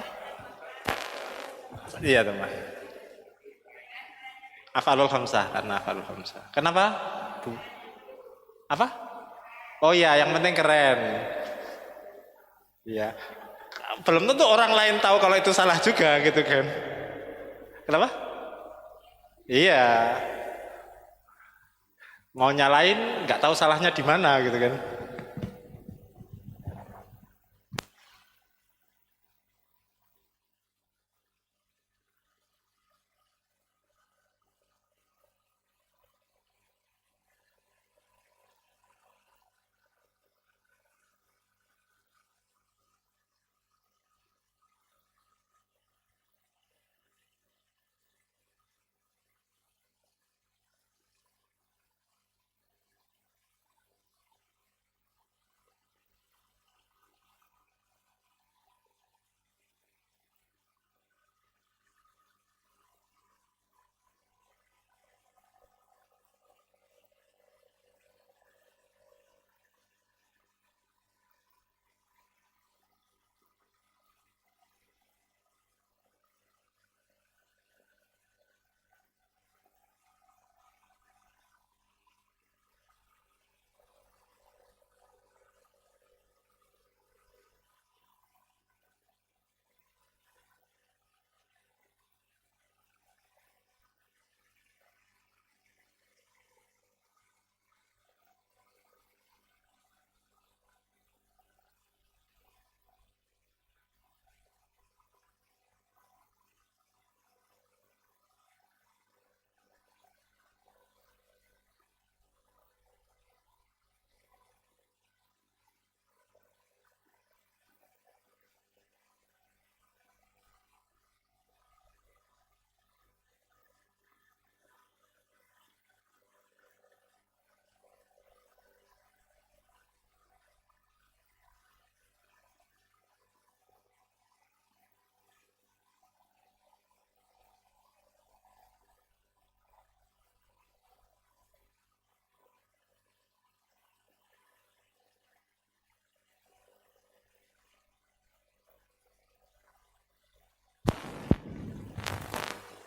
Iya teman. Afalul khamsah karena afalul khamsah. Kenapa? Bu. Apa? Oh iya, yang penting keren. Iya. Belum tentu orang lain tahu kalau itu salah juga gitu kan. Kenapa? Iya. Mau nyalain nggak tahu salahnya di mana gitu kan.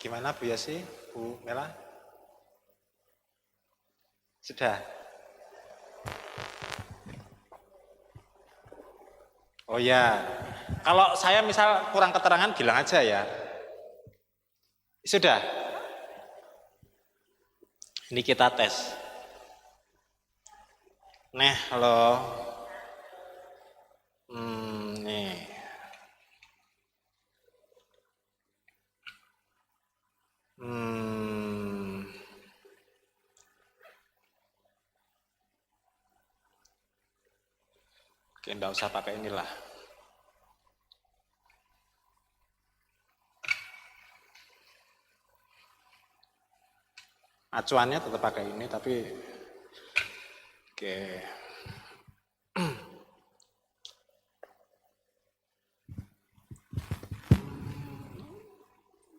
Gimana Bu Yasi, Bu Mela? Sudah? Oh ya, kalau saya misal kurang keterangan bilang aja ya. Sudah? Ini kita tes. Nih, halo. Nih. Oke, enggak usah pakai inilah. Acuannya tetap pakai ini, tapi oke.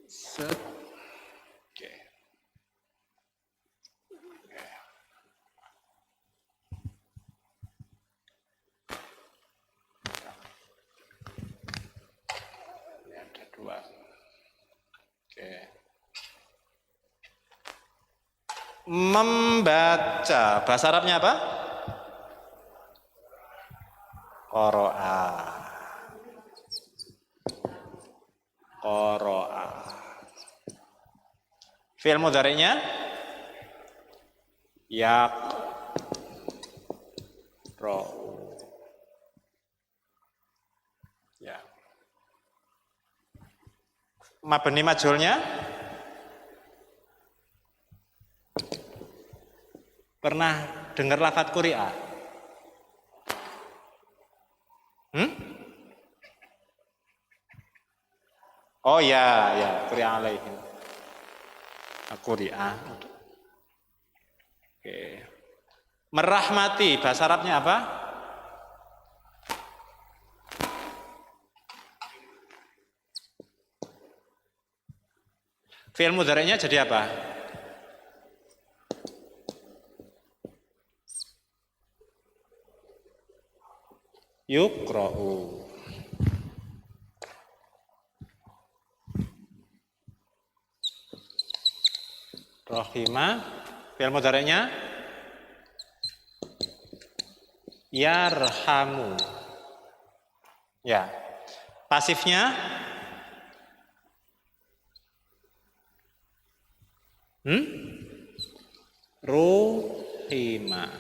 Set. Oke. Ini ada dua. Oke. Membaca. Bahasa Arabnya apa? Qoro'a. Qoro'a. Fi'il mudhari'nya yaqra'u. Ya. Mabni majhulnya pernah dengar lafadz quri'a? Oh ya, ya, quri'a alaihim. Quri'a. Oke. Merahmati, bahasa Arabnya apa? Fi'il mudhari'nya jadi apa? Yuqra'u. Rahimah. Fi'il mudhari'nya yarhamu. Ya. Pasifnya ruhima.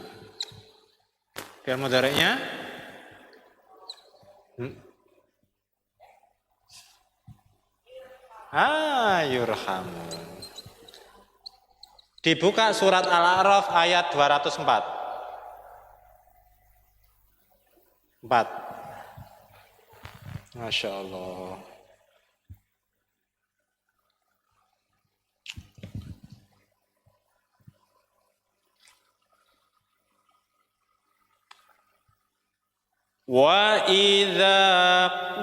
Fi'il mudhari'nya yurhamu. Dibuka surat Al-A'raf ayat 204. 4. Masya Allah. Wa idza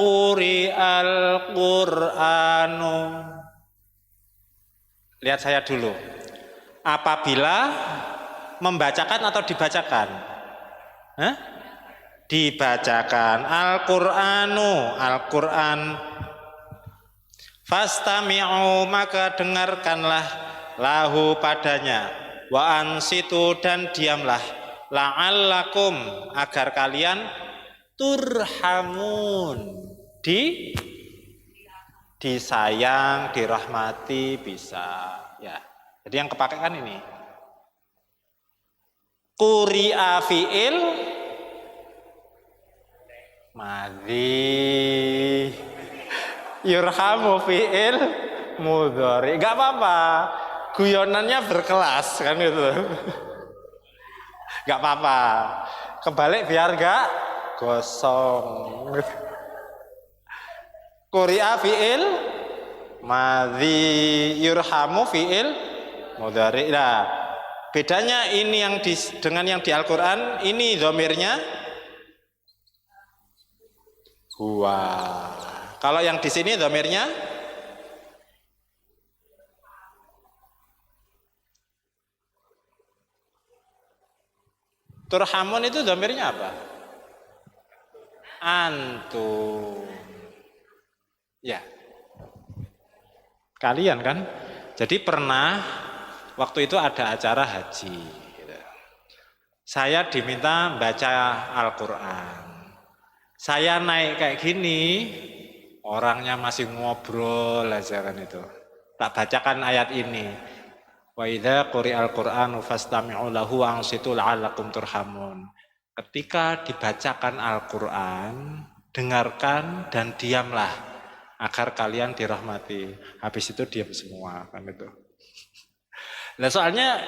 quri'al Qur'anu. Lihat saya dulu. Apabila membacakan atau dibacakan? Dibacakan Al-Qur'anu, Al-Qur'an. Fastami'u, maka dengarkanlah lahu padanya. Wa ansitu, dan diamlah. La'allakum, agar kalian turhamun, disayang, dirahmati, bisa. Ya. Jadi yang kepakai kan ini. Quri'a fi'il madhi, yurhamu fi'il mudhari. Gak apa-apa, guyonannya berkelas kan gitu. Gak apa-apa, kebalik biar gak gosong. Quri'a fi'il madhi, yurhamu fi'il mudhari. Nah, bedanya ini yang dengan yang di Al-Quran, ini dhamirnya huwa. Kalau yang di sini dhamirnya turhamun. Itu dhamirnya apa? Antum. Ya. Kalian kan. Jadi pernah waktu itu ada acara haji. Saya diminta baca Al-Quran. Saya naik kayak gini, orangnya masih ngobrol aja kan itu. Tak bacakan ayat ini. Wa idza quri'al Qur'anu fastami'u lahu wa ansitu la'allakum turhamun. Ketika dibacakan Al-Qur'an, dengarkan dan diamlah agar kalian dirahmati. Habis itu diam semua kan itu. Nah, soalnya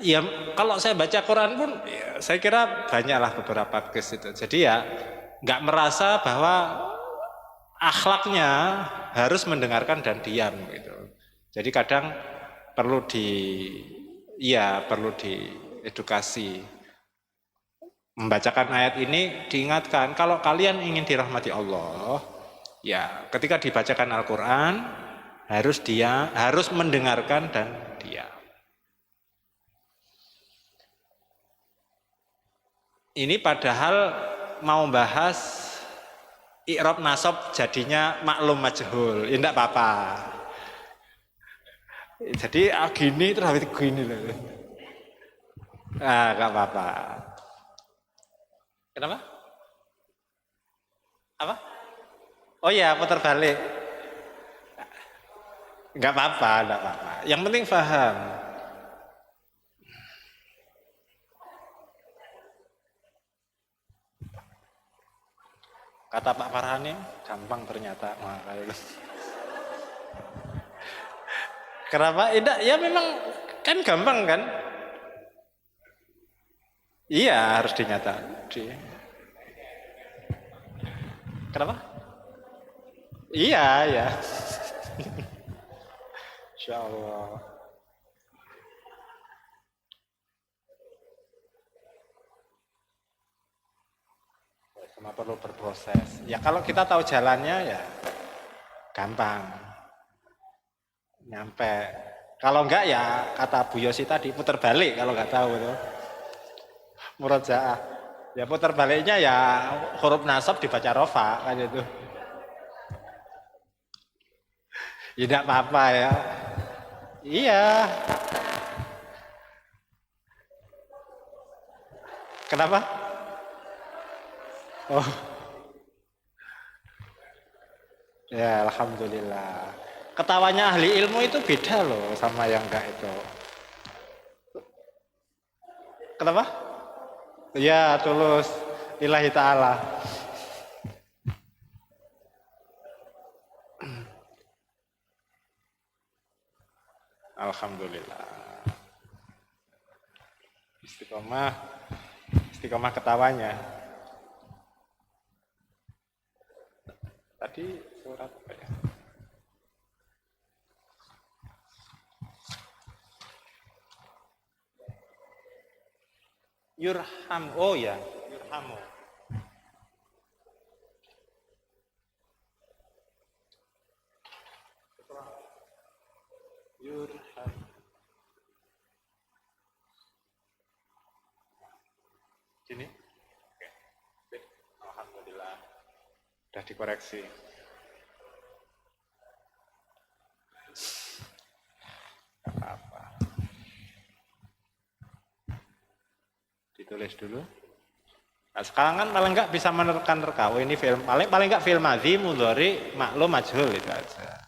ya kalau saya baca Quran pun ya, saya kira banyaklah beberapa kes itu. Jadi ya nggak merasa bahwa akhlaknya harus mendengarkan dan diam gitu. Jadi kadang perlu diedukasi. Membacakan ayat ini diingatkan kalau kalian ingin dirahmati Allah, ya ketika dibacakan Al-Quran harus mendengarkan dan diam. Ini padahal mau bahas i'rab nasab jadinya maklum majhul, ya enggak apa-apa. Jadi gini terus habis gini loh. Gak apa-apa. Kenapa? Apa? Oh iya, putar balik. Gak apa-apa, gak apa-apa. Yang penting paham. Kata Pak Farhani, gampang ternyata. Wah, kayak gitu. Kenapa? Tidak, ya memang kan gampang kan? Iya, harus dinyatakan. Kenapa? Iya, ya. Insya Allah. Cuma perlu berproses. Ya kalau kita tahu jalannya ya gampang. Nyampe. Kalau enggak ya kata Bu Yosi tadi putar balik kalau enggak tahu itu. Murojaah. Ya putar baliknya ya huruf nasab dibaca rofa kan itu. Ya tidak apa-apa ya. Iya. Kenapa? Oh, ya alhamdulillah. Ketawanya ahli ilmu itu beda loh sama yang enggak itu. Kenapa? Ya tulus lillahi ta'ala. Alhamdulillah. Istiqomah, istiqomah ketawanya. Tadi surat apa ya? Yurham. Oh ya, yurhamu. Yurham. Sini. Oke. Alhamdulillah. Sudah dikoreksi. Gak apa-apa. Ditulis dulu. Nah, sekarang kan paling nggak bisa menerka-nerka. Oh ini film paling paling nggak film madhi, mudhari, maklum, majhul itu aja.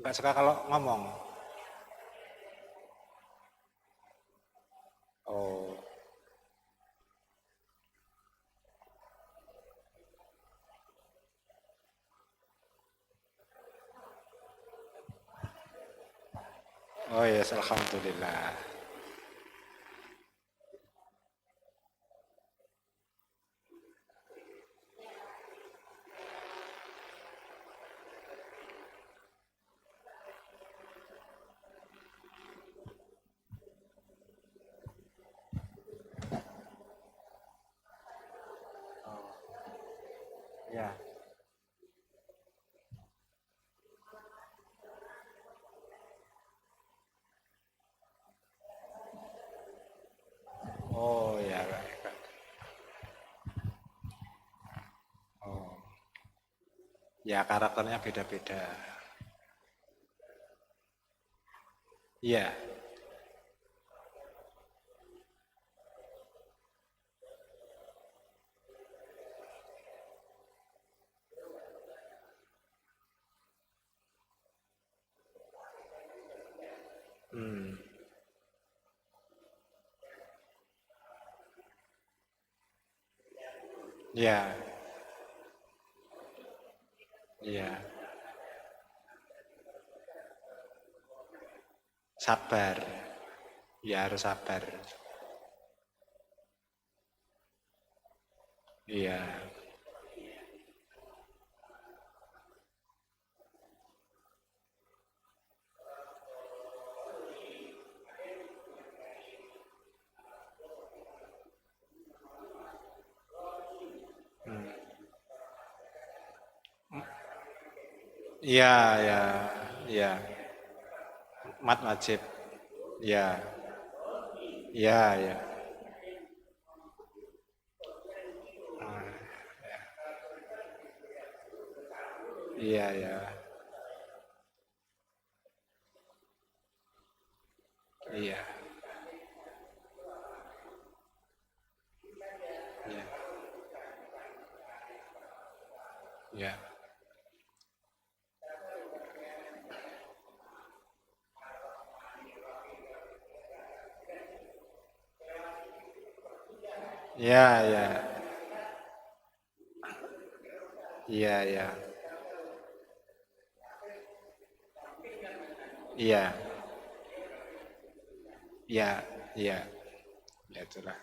Nggak suka kalau ngomong. Oh. Oh yes, alhamdulillah. Ya. Oh ya, baik, baik. Oh. Ya karakternya beda-beda. Iya. Hmm. Ya. Iya. Sabar. Ya harus sabar. Iya. Iya, ya, ya. Mat wajib. Ya, ya, ya. Iya, ya. Iya, iya, iya. Iya, iya. Iya, iya. Iya, iya, iya. Ya itulah.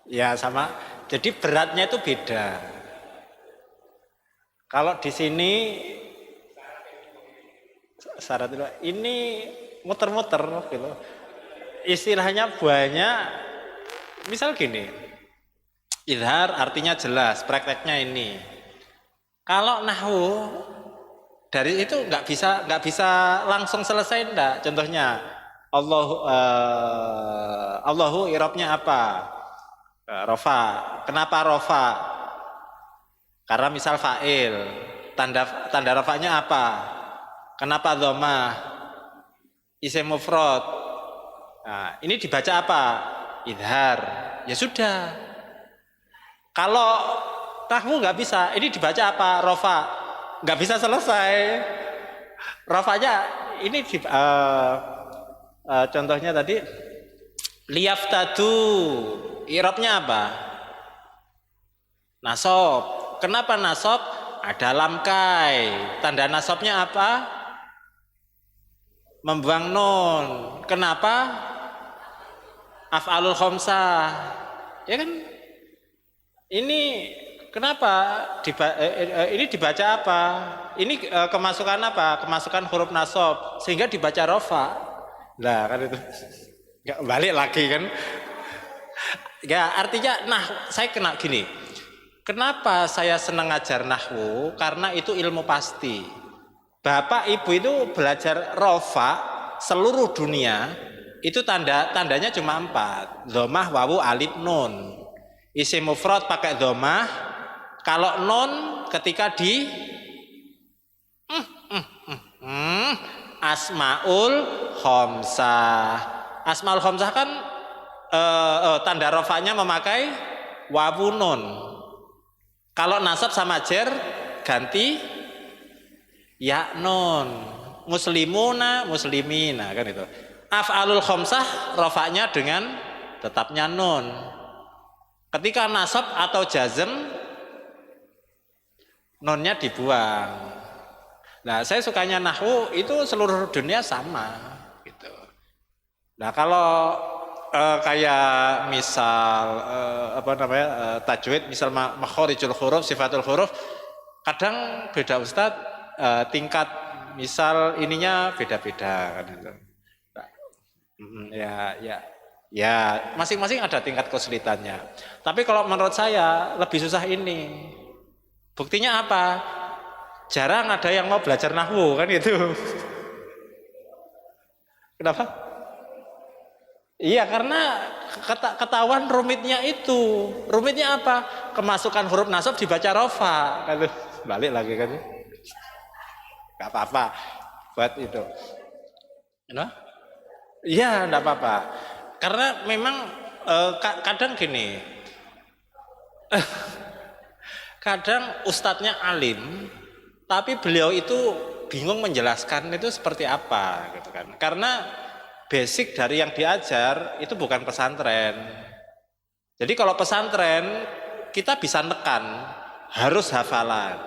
Ya sama. Jadi beratnya itu beda. Kalau di sini syarat itu ini muter-muter gitu. Istilahnya banyak. Misal gini, idhar artinya jelas, prakteknya ini. Kalau nahwu dari itu nggak bisa langsung selesai ndak. Contohnya Allahu irobnya apa? Rofa. Kenapa rofa? Karena misal fa'il. Tanda tanda rofanya apa? Kenapa dhamma? Isim mufrad. Nah, ini dibaca apa? Idhar. Ya sudah. Kalau nahwu nggak bisa, ini dibaca apa? Rofa. Nggak bisa selesai. Rofanya ini contohnya tadi liyaftadu. Irobnya apa? Nasob. Kenapa nasob? Ada lam kai. Tanda nasobnya apa? Membuang nun. Kenapa? Af'alul khomsah. Ya kan? Ini kenapa? Ini dibaca apa? Ini kemasukan apa? Kemasukan huruf nasob. Sehingga dibaca rofa. Nah kan itu. Nggak balik lagi kan? Ya artinya, nah saya kena gini. Kenapa saya senang ngajar nahwu? Karena itu ilmu pasti. Bapak ibu itu belajar rofa seluruh dunia itu tandanya cuma 4. Dhammah, wawu, alif, nun. Isim mufrad pakai dhammah. Kalau nun ketika di asmaul khomsah. Asmaul khomsah kan tanda rofanya memakai wawu nun. Kalau nasab sama jer ganti ya nun. Muslimuna, muslimina kan itu. Af'alul khamsah rafa'nya dengan tetapnya nun. Ketika nasab atau jazm nunnya dibuang. Nah, saya sukanya nahwu itu seluruh dunia sama gitu. Nah, kalau kayak misal tajwid, misal makhorijul huruf, sifatul huruf, kadang beda Ustadz, tingkat misal ininya beda-beda kan itu. Ya, masing-masing ada tingkat kesulitannya. Tapi kalau menurut saya lebih susah ini. Buktinya apa? Jarang ada yang mau belajar nahwu kan gitu. Kenapa? Iya, karena ketahuan rumitnya itu. Rumitnya apa? Kemasukan huruf nasab dibaca rofa. Kan? Balik lagi kan? Gak apa-apa buat itu. Nah? Iya, enggak apa-apa. Karena memang kadang gini. Kadang ustadznya alim, tapi beliau itu bingung menjelaskan itu seperti apa gitu kan. Karena basic dari yang diajar itu bukan pesantren. Jadi kalau pesantren kita bisa nekan, harus hafalan.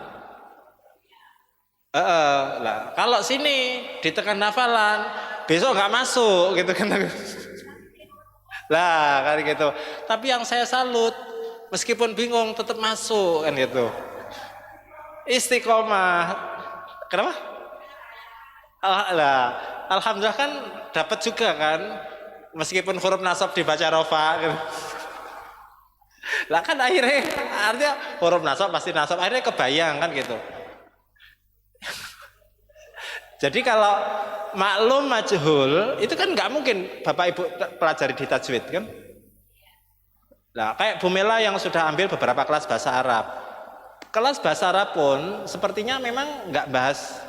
Lah, kalau sini ditekan hafalan, besok nggak masuk gitu kan. Lah kan gitu. Tapi yang saya salut, meskipun bingung tetap masuk kan gitu. Istiqomah. Kenapa? Alhamdulillah kan dapat juga kan, meskipun huruf nasab dibaca rofa gitu. Lah kan akhirnya artinya huruf nasab pasti nasab, akhirnya kebayang kan gitu. Jadi kalau maklum majhul itu kan nggak mungkin Bapak Ibu pelajari di tajwid kan. Nah, kayak Bu Mela yang sudah ambil beberapa kelas bahasa Arab. Kelas bahasa Arab pun sepertinya memang nggak bahas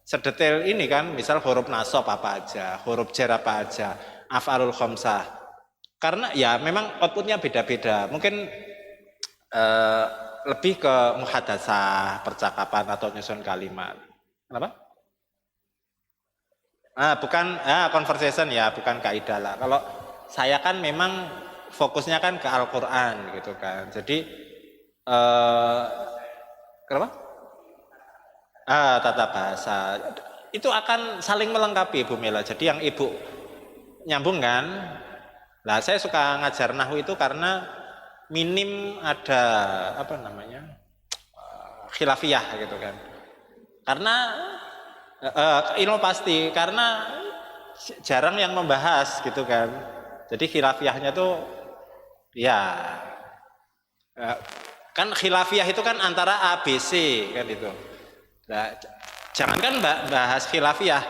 sedetail ini kan, misal huruf nasab apa aja, huruf jar apa aja, af'alul khamsah. Karena ya memang outputnya beda-beda. Mungkin lebih ke muhadatsah, percakapan atau nyusun kalimat. Kenapa? Bukan conversation ya, bukan kaidah lah. Kalau saya kan memang fokusnya kan ke Al-Qur'an gitu kan. Jadi kenapa? Tata bahasa. Itu akan saling melengkapi Bu Mela. Jadi yang Ibu nyambung kan? Nah, saya suka ngajar nahwu itu karena minim ada apa namanya? Khilafiyah gitu kan. Karena ilmu pasti, karena jarang yang membahas gitu kan. Jadi khilafiyahnya tuh ya kan khilafiyah itu kan antara A, B, C kan itu. Nah, jangankan bahas khilafiyah,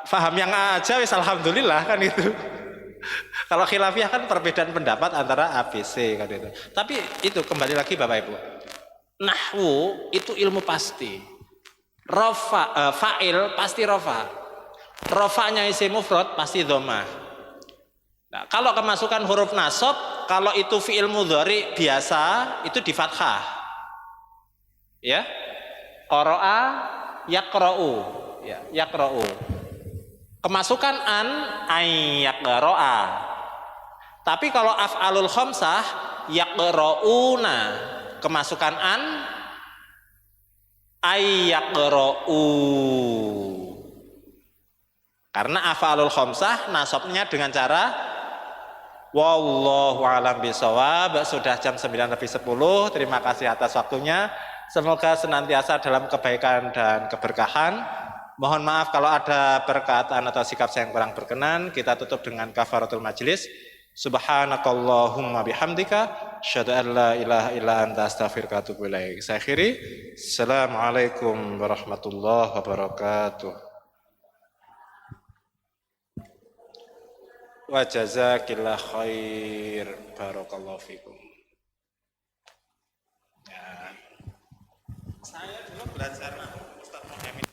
paham yang A aja wis alhamdulillah kan itu. Kalau khilafiyah kan perbedaan pendapat antara A, B, C kan itu. Tapi itu kembali lagi Bapak Ibu, nahwu itu ilmu pasti. Rofa, fa'il pasti rofa. Rofanya isim mufrad pasti dhammah. Nah, kalau kemasukan huruf nasab, kalau itu fi'il mudhari biasa itu di fathah. Ya. Qara'a yaqra'u. Ya, yaqra'u. Kemasukan an ay yaqra'a. Tapi kalau af'alul khamsah yaqra'una. Kemasukan an ayyaqra'u. Karena af'alul khamsah nasabnya dengan cara wallahu a'lam bishawab. Sudah jam 9:10. Terima kasih atas waktunya. Semoga senantiasa dalam kebaikan dan keberkahan. Mohon maaf kalau ada perkataan atau sikap saya yang kurang berkenan. Kita tutup dengan kafaratul majlis. Subhanakallahumma bihamdika asyhadu an la ilaha illa anta astaghfiruka wa atubu ilaik. Saya akhiri. Assalamualaikum warahmatullahi wabarakatuh. Wa jazakillah khair. Barakallahu fikum. Ya. Saya dulu belajar Ustaz Muhammad